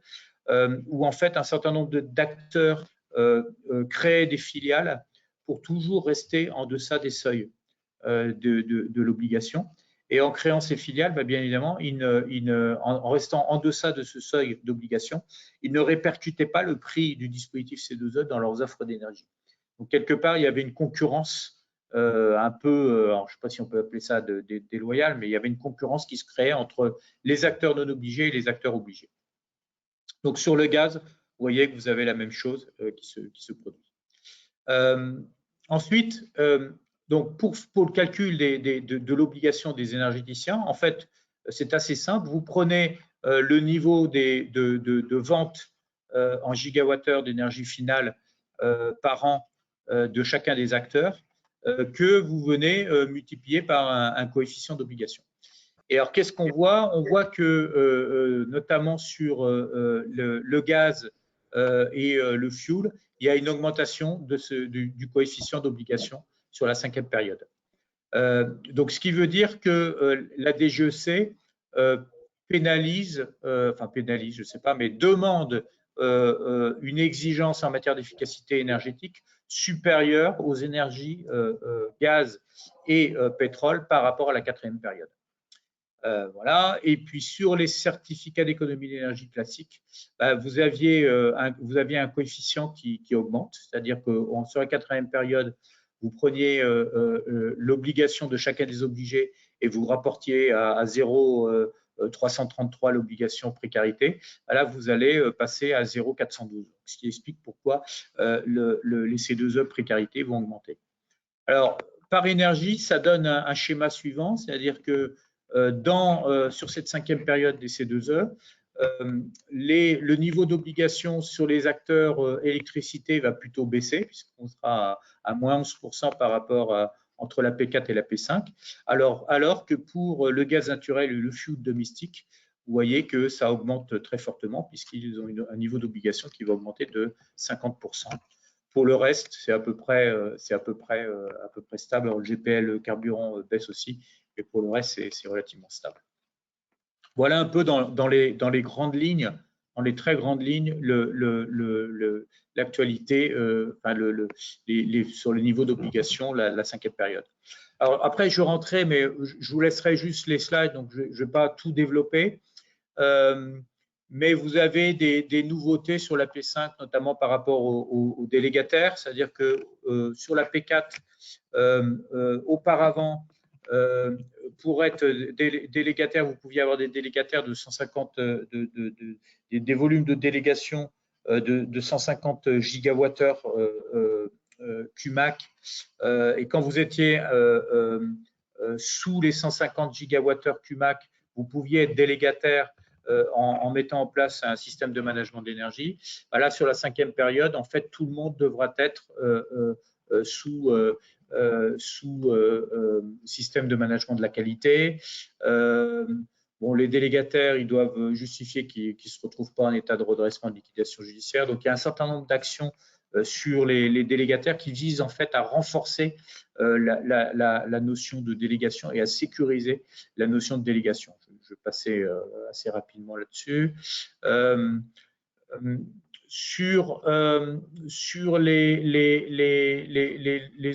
où en fait un certain nombre d'acteurs créent des filiales pour toujours rester en deçà des seuils de l'obligation. Et en créant ces filiales, bien évidemment, en restant en deçà de ce seuil d'obligation, ils ne répercutaient pas le prix du dispositif C2E dans leurs offres d'énergie. Donc, quelque part, il y avait une concurrence un peu, alors, je ne sais pas si on peut appeler ça déloyale, mais il y avait une concurrence qui se créait entre les acteurs non obligés et les acteurs obligés. Donc, sur le gaz, vous voyez que vous avez la même chose qui se produit. Ensuite, donc pour le calcul de l'obligation des énergéticiens, en fait, c'est assez simple. Vous prenez le niveau de vente en gigawattheures d'énergie finale par an de chacun des acteurs que vous venez multiplier par un coefficient d'obligation. Et alors, qu'est-ce qu'on voit? On voit que, notamment sur le gaz et le fuel, il y a une augmentation du coefficient d'obligation sur la cinquième période. Donc, ce qui veut dire que la DGEC pénalise, je ne sais pas, mais demande une exigence en matière d'efficacité énergétique supérieure aux énergies gaz et pétrole par rapport à la quatrième période. Voilà. Et puis sur les certificats d'économie d'énergie classiques, vous aviez un coefficient qui augmente, c'est-à-dire que sur la quatrième période, vous preniez l'obligation de chacun des obligés et vous rapportiez à 0,333 l'obligation précarité. Là, vous allez passer à 0,412, ce qui explique pourquoi les C2E précarité vont augmenter. Alors, par énergie, ça donne un schéma suivant, c'est-à-dire que sur cette cinquième période des C2E, le niveau d'obligation sur les acteurs électricité va plutôt baisser, puisqu'on sera à moins 11% par rapport entre la P4 et la P5, alors que pour le gaz naturel et le fuel domestique, vous voyez que ça augmente très fortement, puisqu'ils ont un niveau d'obligation qui va augmenter de 50%. Pour le reste, c'est à peu près stable. Alors, le GPL carburant baisse aussi, et pour le reste, c'est relativement stable. Voilà un peu dans les grandes lignes, dans les très grandes lignes, l'actualité sur le niveau d'obligation, la cinquième période. Alors après, je rentrerai, mais je vous laisserai juste les slides, donc je ne vais pas tout développer. mais vous avez des nouveautés sur la P5, notamment par rapport aux délégataires, c'est-à-dire que sur la P4, auparavant, pour être délégataire, vous pouviez avoir des délégataires de 150, des volumes de délégation de 150 gigawattheures CUMAC, et quand vous étiez sous les 150 gigawattheures CUMAC, vous pouviez être délégataire en mettant en place un système de management d'énergie. Là, sur la 5e période, en fait, tout le monde devra être sous système de management de la qualité. Bon, les délégataires, ils doivent justifier qu'ils ne se retrouvent pas en état de redressement de liquidation judiciaire. Donc, il y a un certain nombre d'actions sur les délégataires qui visent en fait à renforcer la notion de délégation et à sécuriser la notion de délégation. Je vais passer assez rapidement là-dessus. Sur les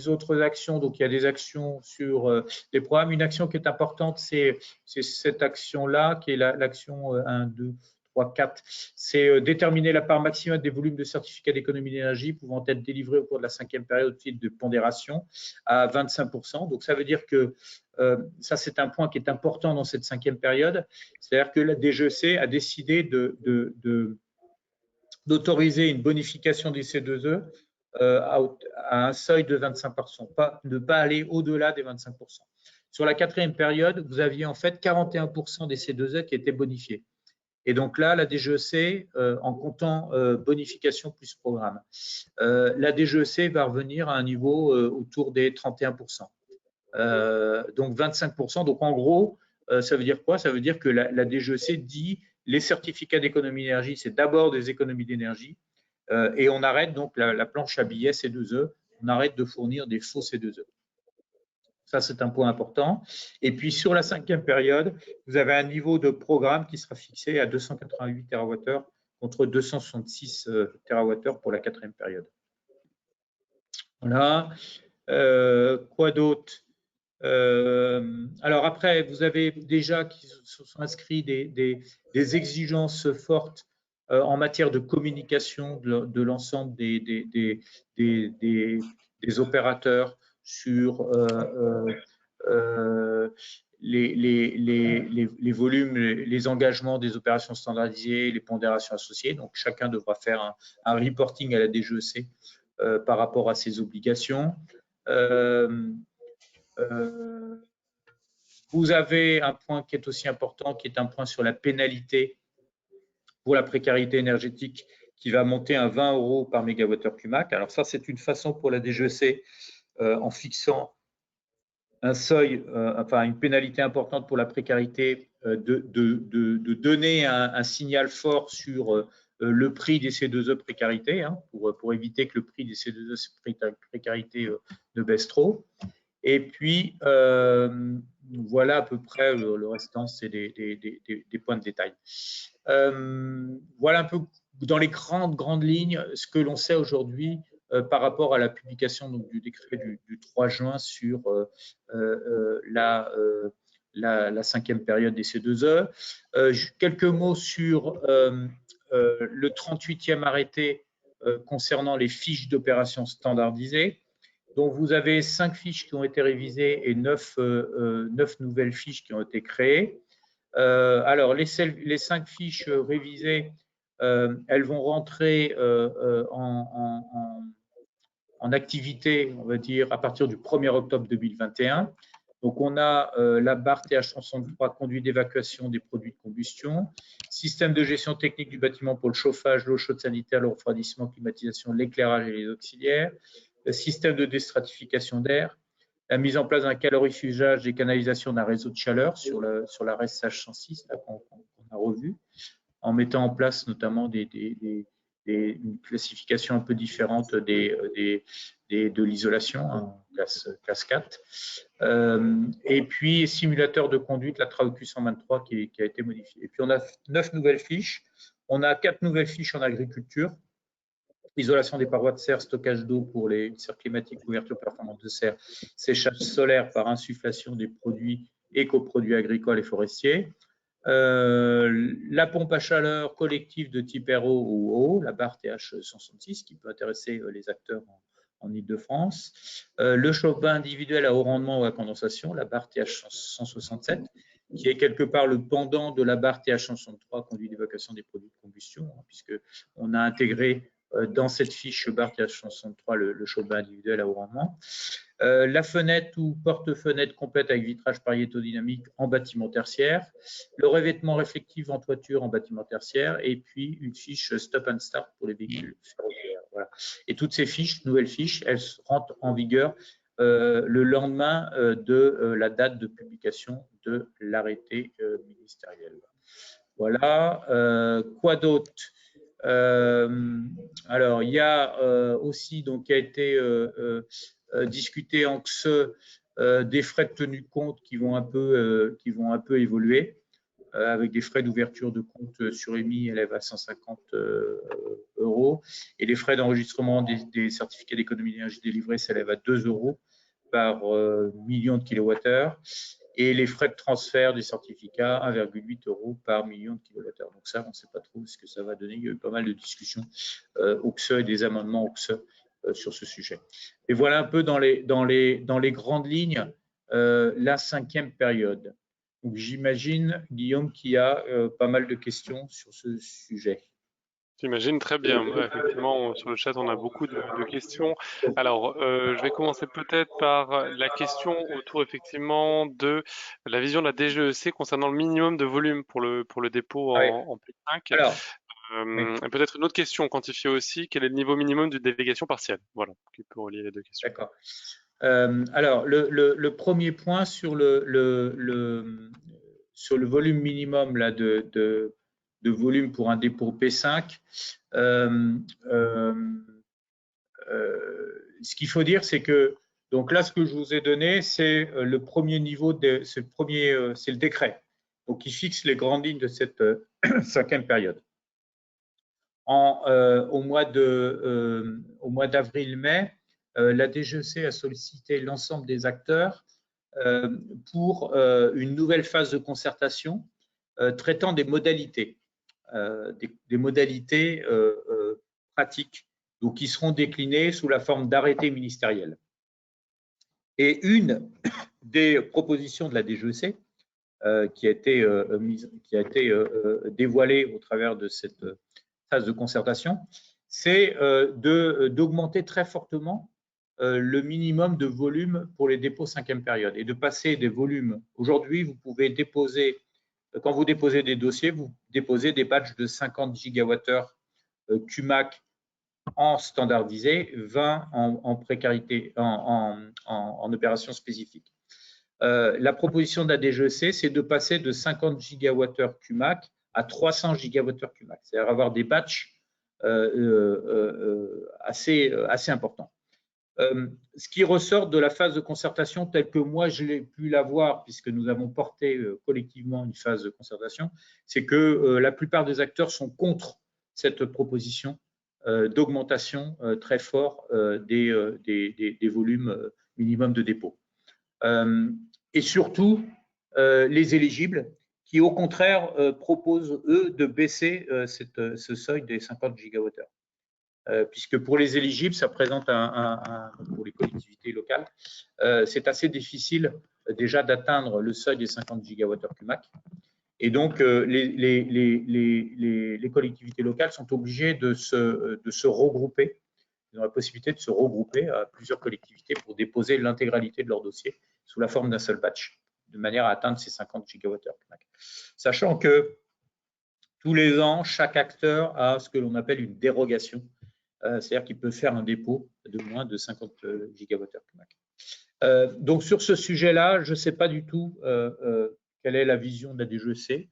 autres actions, donc il y a des actions sur les programmes. Une action qui est importante, c'est cette action-là, qui est l'action 1, 2, 3, 4. C'est déterminer la part maximale des volumes de certificats d'économie d'énergie pouvant être délivrés au cours de la 5e période au titre de pondération à 25%. Donc ça veut dire que ça, c'est un point qui est important dans cette 5e période. C'est-à-dire que la DGEC a décidé d'autoriser une bonification des C2E à un seuil de 25%, ne pas aller au-delà des 25%. Sur la 4e période, vous aviez en fait 41% des C2E qui étaient bonifiés. Et donc là, la DGEC, en comptant bonification plus programme, la DGEC va revenir à un niveau autour des 31%. Donc 25%. Donc en gros, ça veut dire quoi? Ça veut dire que la DGEC dit les certificats d'économie d'énergie, c'est d'abord des économies d'énergie et on arrête donc la planche à billets C2E, on arrête de fournir des faux C2E. Ça, c'est un point important. Et puis, sur la 5e période, vous avez un niveau de programme qui sera fixé à 288 TWh contre 266 TWh pour la 4e période. Voilà. Quoi d'autre? Alors après, vous avez déjà qui se sont inscrits des exigences fortes en matière de communication de l'ensemble des opérateurs sur les volumes, les engagements des opérations standardisées, les pondérations associées. Donc chacun devra faire un reporting à la DGEC par rapport à ses obligations. Vous avez un point qui est aussi important, qui est un point sur la pénalité pour la précarité énergétique qui va monter à 20 € par mégawattheure CUMAC. Alors ça, c'est une façon pour la DGEC, en fixant un seuil, enfin une pénalité importante pour la précarité, de donner un signal fort sur le prix des C2E précarité, hein, pour éviter que le prix des C2E précarité ne baisse trop. Et puis, voilà à peu près le restant, c'est des points de détail. Voilà un peu dans les grandes lignes ce que l'on sait aujourd'hui par rapport à la publication donc, du décret du 3 juin sur la 5e période des C2E. Quelques mots sur le 38e arrêté concernant les fiches d'opération standardisées. Donc, vous avez 5 fiches qui ont été révisées et 9 nouvelles fiches qui ont été créées. Alors, les 5 fiches révisées, elles vont rentrer en activité, on va dire, à partir du 1er octobre 2021. Donc, on a la barre TH163, conduite d'évacuation des produits de combustion, système de gestion technique du bâtiment pour le chauffage, l'eau chaude sanitaire, le refroidissement, climatisation, l'éclairage et les auxiliaires, le système de déstratification d'air, la mise en place d'un calorifugage des canalisations d'un réseau de chaleur sur la RES H106 qu'on a revu, en mettant en place notamment une classification un peu différente de l'isolation, hein, classe 4. Et puis, simulateur de conduite, la TRAUQ 123 qui a été modifié. Et puis, on a 9 nouvelles fiches. On a 4 nouvelles fiches en agriculture. Isolation des parois de serre, stockage d'eau pour les serres climatiques, couverture performante de serre, séchage solaire par insufflation des produits et coproduits agricoles et forestiers. La pompe à chaleur collective de type RO ou O, la barre TH166, qui peut intéresser les acteurs en Ile-de-France. Le chauffe-eau individuel à haut rendement ou à condensation, la barre TH167, qui est quelque part le pendant de la barre TH163, conduit d'évacuation des produits de combustion, puisqu'on a intégré dans cette fiche barre TH163 le chauffe-eau individuel à haut rendement. La fenêtre ou porte-fenêtre complète avec vitrage pariétodynamique en bâtiment tertiaire, le revêtement réflectif en toiture en bâtiment tertiaire, et puis une fiche stop and start pour les véhicules ferroviaires. Voilà. Et toutes ces fiches, nouvelles fiches, elles rentrent en vigueur le lendemain de la date de publication de l'arrêté ministériel. Voilà. Quoi d'autre? Alors, il y a aussi, donc, qui a été discuté en CSE des frais de tenue de compte qui vont un peu évoluer, avec des frais d'ouverture de compte sur EMI élèvent à 150 € et les frais d'enregistrement des certificats d'économie d'énergie délivrés s'élèvent à 2 € par million de kilowattheures et les frais de transfert des certificats 1,8 € par million de kilowattheures. Donc ça, on ne sait pas trop ce que ça va donner. Il y a eu pas mal de discussions au CSE et des amendements au CSE sur ce sujet. Et voilà un peu dans les grandes lignes la 5e période. Donc j'imagine, Guillaume, qu'il y a pas mal de questions sur ce sujet.
J'imagine, très bien. Effectivement, sur le chat, on a beaucoup de questions. Alors, je vais commencer peut-être par la question autour effectivement de la vision de la DGEC concernant le minimum de volume pour le dépôt en P5. Alors, peut-être une autre question quantifiée aussi, quel est le niveau minimum de délégation partielle? Voilà, qui peut relier les deux questions.
D'accord. Alors, le premier point sur le volume minimum là, de volume pour un dépôt P5, ce qu'il faut dire, c'est que donc là, ce que je vous ai donné, c'est le premier niveau, c'est le décret, donc qui fixe les grandes lignes de cette 5e période. Au mois d'avril-mai, la DGEC a sollicité l'ensemble des acteurs pour une nouvelle phase de concertation traitant des modalités, pratiques, donc qui seront déclinées sous la forme d'arrêtés ministériels. Et une des propositions de la DGEC qui a été dévoilée au travers de cette phase de concertation, c'est d'augmenter très fortement le minimum de volume pour les dépôts 5e période et de passer des volumes. Aujourd'hui, vous pouvez déposer, quand vous déposez des dossiers, vous déposez des batchs de 50 gigawattheures QMAC en standardisé, 20 en précarité, en opération spécifique. La proposition de la DGEC, c'est de passer de 50 gigawattheures QMAC à 300 gigawattheures QMAC, c'est-à-dire avoir des batchs assez importants. Ce qui ressort de la phase de concertation telle que moi je l'ai pu la voir, puisque nous avons porté collectivement une phase de concertation, c'est que la plupart des acteurs sont contre cette proposition d'augmentation très fort des volumes minimum de dépôt. Et surtout, les éligibles qui, au contraire, proposent, eux, de baisser ce seuil des 50 gigawattheures. Puisque pour les éligibles, ça présente pour les collectivités locales, c'est assez difficile déjà d'atteindre le seuil des 50 gigawattheures QMAC. Et donc, les collectivités locales sont obligées de se regrouper. Ils ont la possibilité de se regrouper à plusieurs collectivités pour déposer l'intégralité de leur dossier sous la forme d'un seul batch, de manière à atteindre ces 50 gigawattheures QMAC. Sachant que tous les ans, chaque acteur a ce que l'on appelle une dérogation, c'est-à-dire qu'il peut faire un dépôt de moins de 50 gigawattheures QMAC. Donc, sur ce sujet-là, je ne sais pas du tout quelle est la vision de la DGEC.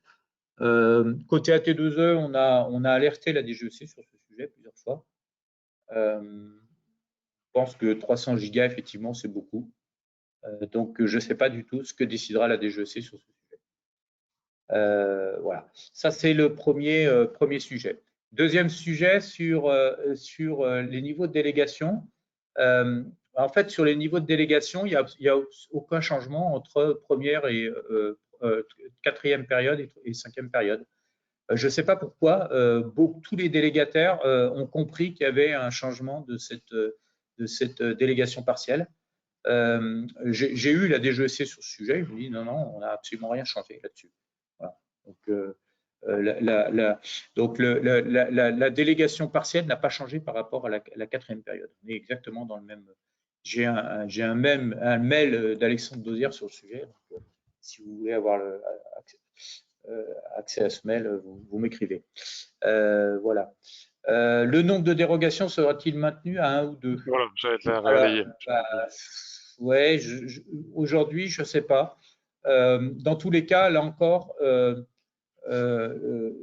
Côté AT2E, on a alerté la DGEC sur ce sujet plusieurs fois. Je pense que 300 gigas, effectivement, c'est beaucoup. Donc, je ne sais pas du tout ce que décidera la DGEC sur ce sujet. Voilà, ça c'est le premier sujet. Deuxième sujet sur les niveaux de délégation. En fait, sur les niveaux de délégation, il n'y a aucun changement entre première et quatrième période et cinquième période. Je ne sais pas pourquoi, tous les délégataires ont compris qu'il y avait un changement de cette délégation partielle. J'ai eu la DGEC sur ce sujet, je me dis non, on n'a absolument rien changé là-dessus. Voilà. Donc, la délégation partielle n'a pas changé par rapport à la quatrième période. On est exactement dans le même. J'ai un mail d'Alexandre Dosière sur le sujet. Donc, si vous voulez avoir accès à ce mail, vous m'écrivez. Voilà. Le nombre de dérogations sera-t-il maintenu à 1 ou 2?
Voilà, j'allais te la relayer.
Ouais, aujourd'hui, je ne sais pas. Dans tous les cas, là encore,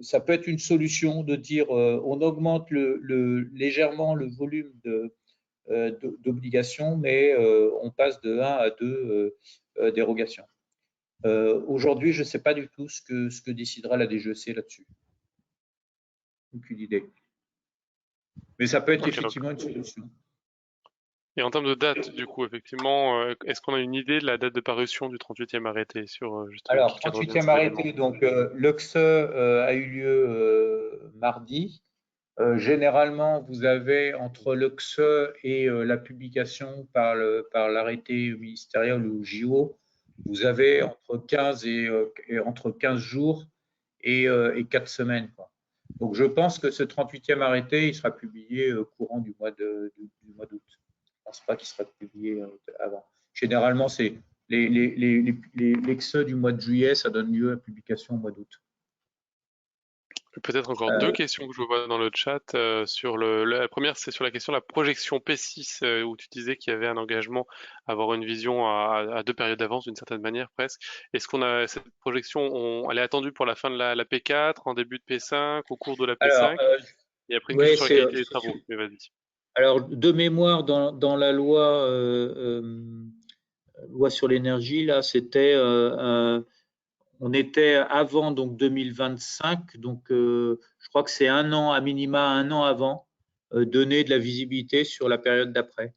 ça peut être une solution de dire on augmente légèrement le volume d'obligations, mais on passe de 1 à 2 dérogations. Aujourd'hui, je ne sais pas du tout ce que décidera la DGEC là-dessus. Aucune idée. Mais ça peut être effectivement une solution.
Et en termes de date, du coup, effectivement, est-ce qu'on a une idée de la date de parution du 38e arrêté sur justement?
Alors, 38e arrêté, donc l'OCSE a eu lieu mardi. Généralement, vous avez entre l'OCSE et la publication par l'arrêté ministériel ou JO, vous avez entre 15 jours et 4 semaines, quoi. Donc, je pense que ce 38e arrêté, il sera publié courant du mois d'août. Je ne pense pas qu'il sera publié avant. Généralement, c'est l'EXE du mois de juillet, ça donne lieu à publication au mois d'août.
Peut-être encore deux questions que je vois dans le chat. La première, c'est sur la question de la projection P6, où tu disais qu'il y avait un engagement à avoir une vision à 2 périodes d'avance, d'une certaine manière presque. Est-ce qu'on a cette projection, elle est attendue pour la fin de la P4, en début de P5, au cours de la P5? Et après une question sur la qualité des travaux. Mais vas-y.
Alors, de mémoire, dans la loi sur l'énergie, là, c'était on était avant donc 2025, donc je crois que c'est à minima un an avant, donner de la visibilité sur la période d'après.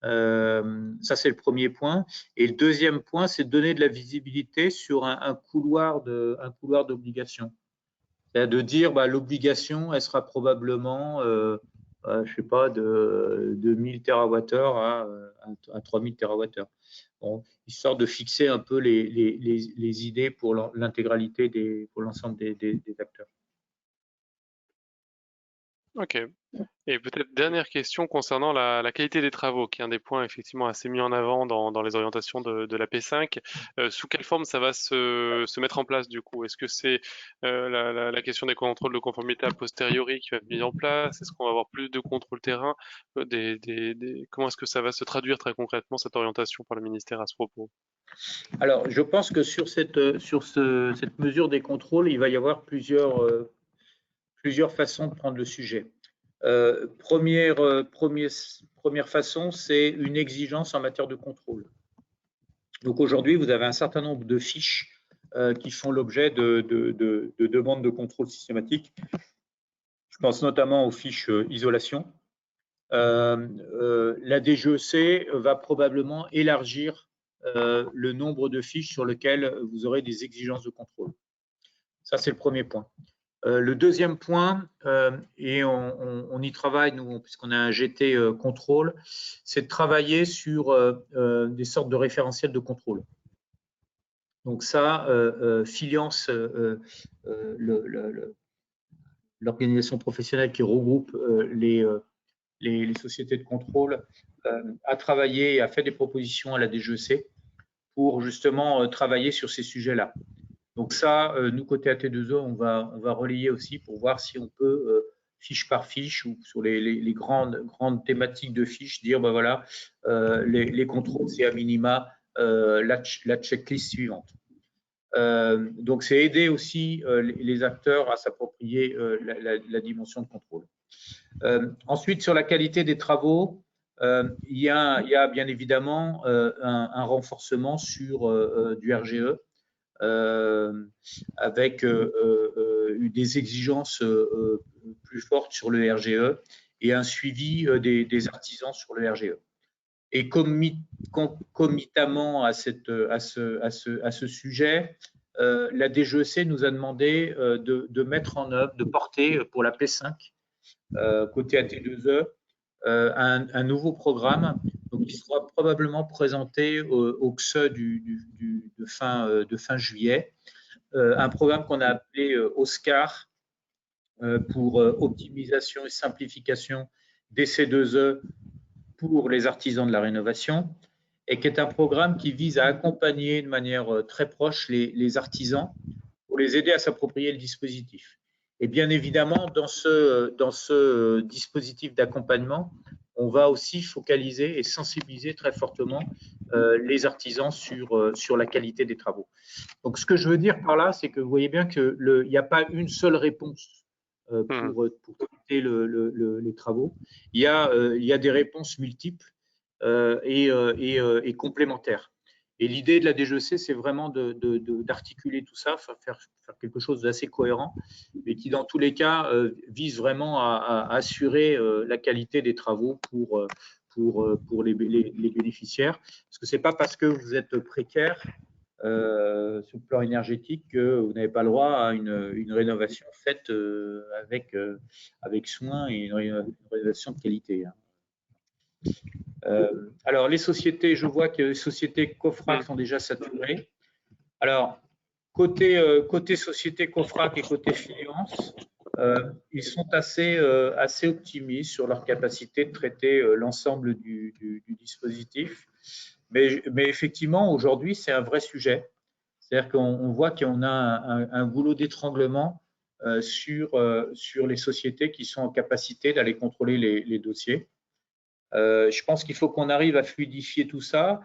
Ça, c'est le premier point. Et le deuxième point, c'est donner de la visibilité sur un couloir d'obligation. C'est-à-dire de dire l'obligation, elle sera probablement, je sais pas, de 1000 TWh à 3000 TWh. Bon, histoire de fixer un peu les idées pour l'intégralité pour l'ensemble des acteurs.
Ok. Et peut-être dernière question concernant la qualité des travaux, qui est un des points effectivement assez mis en avant dans les orientations de la P5. Sous quelle forme ça va se mettre en place du coup? Est-ce que c'est la question des contrôles de conformité a posteriori qui va être mise en place? Est-ce qu'on va avoir plus de contrôle terrain? Comment est-ce que ça va se traduire très concrètement, cette orientation par le ministère à ce propos?
Alors, je pense que sur cette mesure des contrôles, il va y avoir plusieurs façons de prendre le sujet. Première façon, c'est une exigence en matière de contrôle. Donc aujourd'hui, vous avez un certain nombre de fiches qui font l'objet de demandes de contrôle systématique. Je pense notamment aux fiches isolation. La DGEC va probablement élargir le nombre de fiches sur lesquelles vous aurez des exigences de contrôle. Ça, c'est le premier point. Le deuxième point, et on y travaille, nous, puisqu'on a un GT contrôle, c'est de travailler sur des sortes de référentiels de contrôle. Donc ça, Filiance, l'organisation professionnelle qui regroupe les sociétés de contrôle, a travaillé et a fait des propositions à la DGEC pour justement travailler sur ces sujets-là. Donc ça, nous, côté AT2E, on va relayer aussi pour voir si on peut, fiche par fiche ou sur les grandes thématiques de fiches, dire, voilà, les contrôles, c'est à minima la checklist suivante. Donc, c'est aider aussi les acteurs à s'approprier la dimension de contrôle. Ensuite, sur la qualité des travaux, il y a bien évidemment un renforcement sur du RGE, avec des exigences plus fortes sur le RGE et un suivi des artisans sur le RGE. Et concomitamment à ce sujet, la DGEC nous a demandé de mettre en œuvre, de porter pour la P5, côté AT2E, un nouveau programme donc, qui sera probablement présenté au CSE de fin juillet. Un programme qu'on a appelé OSCAR pour optimisation et simplification des C2E pour les artisans de la rénovation et qui est un programme qui vise à accompagner de manière très proche les artisans pour les aider à s'approprier le dispositif. Et bien évidemment, dans ce dispositif d'accompagnement, on va aussi focaliser et sensibiliser très fortement les artisans sur la qualité des travaux. Donc, ce que je veux dire par là, c'est que vous voyez bien qu'il n'y a pas une seule réponse pour traiter les travaux. Il y a des réponses multiples et complémentaires. Et l'idée de la DGEC, c'est vraiment d'articuler tout ça, faire quelque chose d'assez cohérent, mais qui, dans tous les cas, vise vraiment à assurer la qualité des travaux pour les bénéficiaires. Parce que ce n'est pas parce que vous êtes précaire sur le plan énergétique que vous n'avez pas le droit à une rénovation faite avec soin et une rénovation de qualité. Alors, les sociétés, je vois que les sociétés COFRAC sont déjà saturées. Alors, côté société COFRAC et côté finance, ils sont assez optimistes sur leur capacité de traiter l'ensemble du dispositif. Mais effectivement, aujourd'hui, c'est un vrai sujet. C'est-à-dire qu'on voit qu'on a un goulot d'étranglement sur les sociétés qui sont en capacité d'aller contrôler les dossiers. Je pense qu'il faut qu'on arrive à fluidifier tout ça.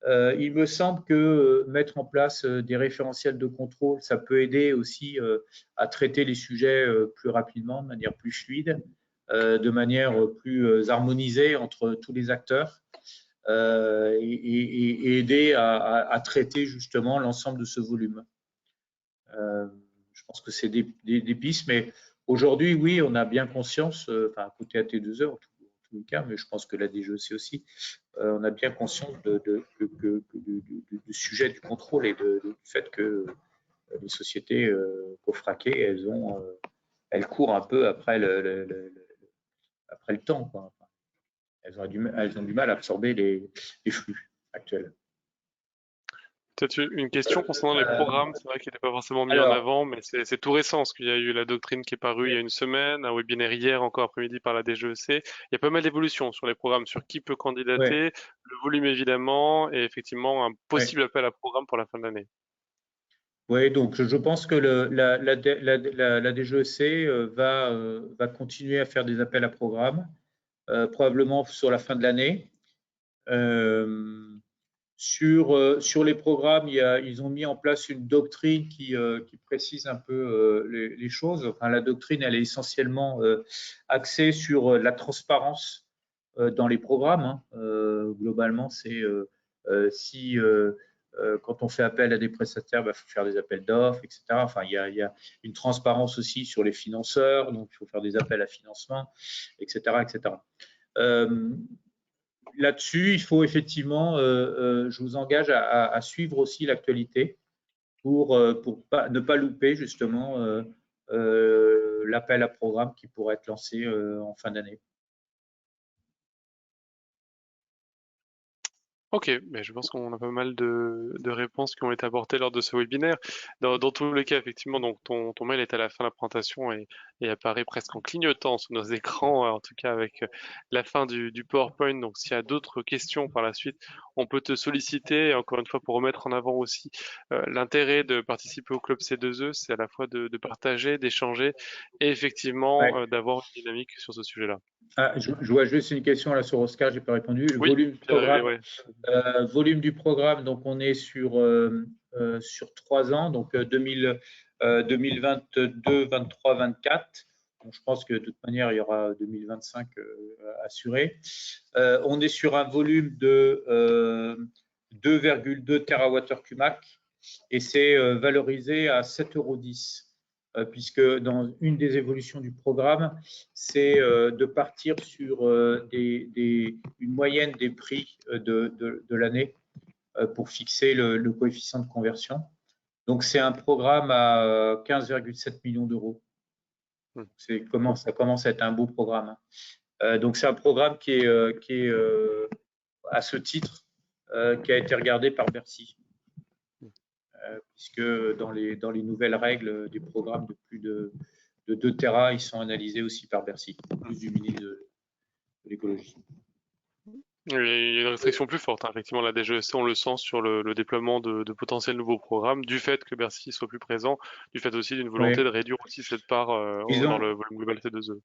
Il me semble que mettre en place des référentiels de contrôle, ça peut aider aussi à traiter les sujets plus rapidement, de manière plus fluide, de manière plus harmonisée entre tous les acteurs et aider à traiter justement l'ensemble de ce volume. Je pense que c'est des pistes, mais aujourd'hui, oui, on a bien conscience, enfin, côté AT2E, en tous les cas, mais je pense que la DGEC aussi, on a bien conscience du sujet du contrôle et du fait que les sociétés cofraquées, elles courent un peu après le temps, quoi. Elles ont du mal à absorber les flux actuels.
Peut-être une question concernant les programmes. C'est vrai qu'il n'était pas forcément mis en avant, mais c'est tout récent, parce qu'il y a eu la doctrine qui est parue il y a une semaine, un webinaire hier encore après-midi par la DGEC. Il y a pas mal d'évolutions sur les programmes, sur qui peut candidater, le volume évidemment, et effectivement un possible appel à programme pour la fin de l'année.
Oui, donc je pense que la DGEC va continuer à faire des appels à programmes, probablement sur la fin de l'année. Sur les programmes, ils ont mis en place une doctrine qui précise un peu les choses. Enfin, la doctrine, elle est essentiellement axée sur la transparence dans les programmes. Globalement, c'est si quand on fait appel à des prestataires, il faut faire des appels d'offres, etc. Enfin, il y a une transparence aussi sur les financeurs, donc il faut faire des appels à financement, etc., etc. Là-dessus, il faut effectivement, je vous engage à suivre aussi l'actualité pour ne pas louper justement l'appel à programme qui pourrait être lancé en fin d'année.
Ok, mais je pense qu'on a pas mal de réponses qui ont été apportées lors de ce webinaire. Dans tous les cas, effectivement, donc ton mail est à la fin de la présentation et apparaît presque en clignotant sur nos écrans, en tout cas avec la fin du PowerPoint. Donc s'il y a d'autres questions par la suite, on peut te solliciter. Et encore une fois, pour remettre en avant aussi l'intérêt de participer au club C2E, c'est à la fois de partager, d'échanger et effectivement d'avoir une dynamique sur ce sujet-là.
Ah, je vois juste une question là sur Oscar, j'ai pas répondu. Le
Oui,
volume du programme, donc on est sur 3 ans, donc 2022, 23, 24. Donc je pense que de toute manière, il y aura 2025 assuré. On est sur un volume de 2,2 TWh et c'est valorisé à 7,10 €. Puisque dans une des évolutions du programme, c'est de partir sur une moyenne des prix de l'année pour fixer le coefficient de conversion. Donc, c'est un programme à 15,7 millions d'euros. Ça commence à être un beau programme. Donc, c'est un programme qui est à ce titre, qui a été regardé par Bercy. Puisque dans les nouvelles règles des programmes de plus de 2 Tera, ils sont analysés aussi par Bercy, plus du ministre de l'écologie.
Il y a une restriction plus forte, hein. Effectivement, la DGEC, on le sent sur le déploiement de potentiels nouveaux programmes, du fait que Bercy soit plus présent, du fait aussi d'une volonté de réduire aussi cette part dans le volume global C2E.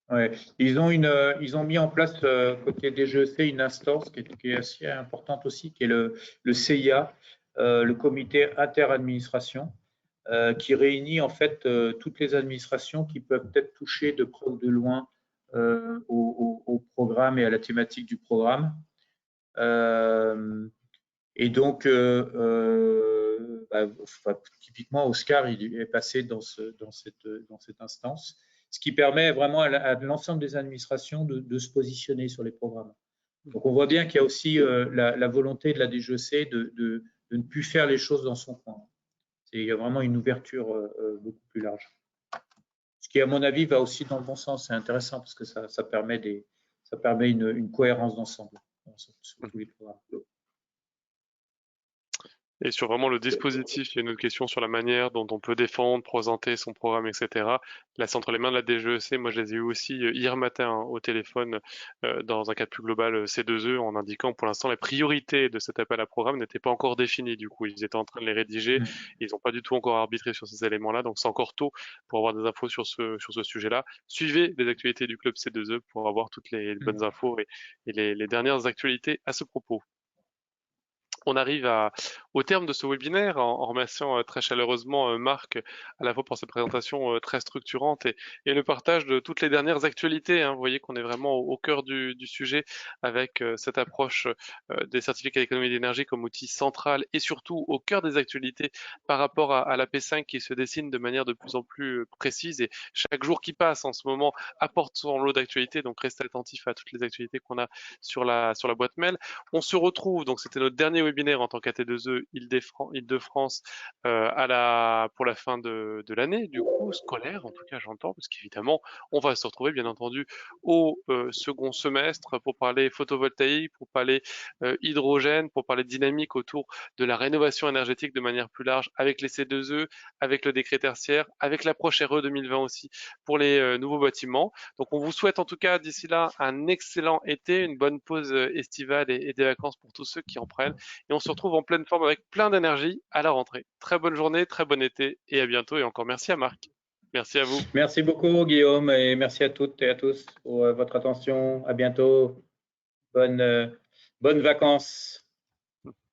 Ouais. Ils ont mis en place, côté DGEC, une instance qui est assez importante aussi, qui est le CIA, le comité interadministration, qui réunit en fait toutes les administrations qui peuvent être touchées de près ou de loin au programme et à la thématique du programme. Et donc, typiquement, Oscar, il est passé dans cette instance, ce qui permet vraiment à l'ensemble des administrations de se positionner sur les programmes. Donc, on voit bien qu'il y a aussi la volonté de la DGEC de ne plus faire les choses dans son coin. Il y a vraiment une ouverture beaucoup plus large. Ce qui, à mon avis, va aussi dans le bon sens. C'est intéressant parce que ça permet une cohérence d'ensemble sur tous les programmes.
Et sur vraiment le dispositif, il y a une autre question sur la manière dont on peut défendre, présenter son programme, etc. Là, c'est entre les mains de la DGEC. Moi, je les ai eu aussi hier matin au téléphone dans un cadre plus global C2E en indiquant pour l'instant les priorités de cet appel à programme n'étaient pas encore définies. Du coup, ils étaient en train de les rédiger. Ils n'ont pas du tout encore arbitré sur ces éléments-là. Donc, c'est encore tôt pour avoir des infos sur ce sujet-là. Suivez les actualités du club C2E pour avoir toutes les bonnes infos et les dernières actualités à ce propos. On arrive au terme de ce webinaire en remerciant très chaleureusement Marc à la fois pour cette présentation très structurante et le partage de toutes les dernières actualités, hein. Vous voyez qu'on est vraiment au cœur du sujet avec cette approche des certificats d'économie d'énergie comme outil central et surtout au cœur des actualités par rapport à la P5 qui se dessine de manière de plus en plus précise et chaque jour qui passe en ce moment apporte son lot d'actualités. Donc restez attentifs à toutes les actualités qu'on a sur la boîte mail. On se retrouve, donc c'était notre dernier webinaire en tant qu'AT2E Île-de-France pour la fin de l'année, du coup, scolaire, en tout cas j'entends, parce qu'évidemment, on va se retrouver bien entendu au second semestre pour parler photovoltaïque, pour parler hydrogène, pour parler dynamique autour de la rénovation énergétique de manière plus large avec les C2E, avec le décret tertiaire, avec l'approche RE 2020 aussi pour les nouveaux bâtiments. Donc on vous souhaite en tout cas d'ici là un excellent été, une bonne pause estivale et des vacances pour tous ceux qui en prennent. Et on se retrouve en pleine forme avec plein d'énergie à la rentrée. Très bonne journée, très bon été et à bientôt. Et encore merci à Marc. Merci à vous.
Merci beaucoup Guillaume et merci à toutes et à tous pour votre attention. À bientôt. Bonnes vacances.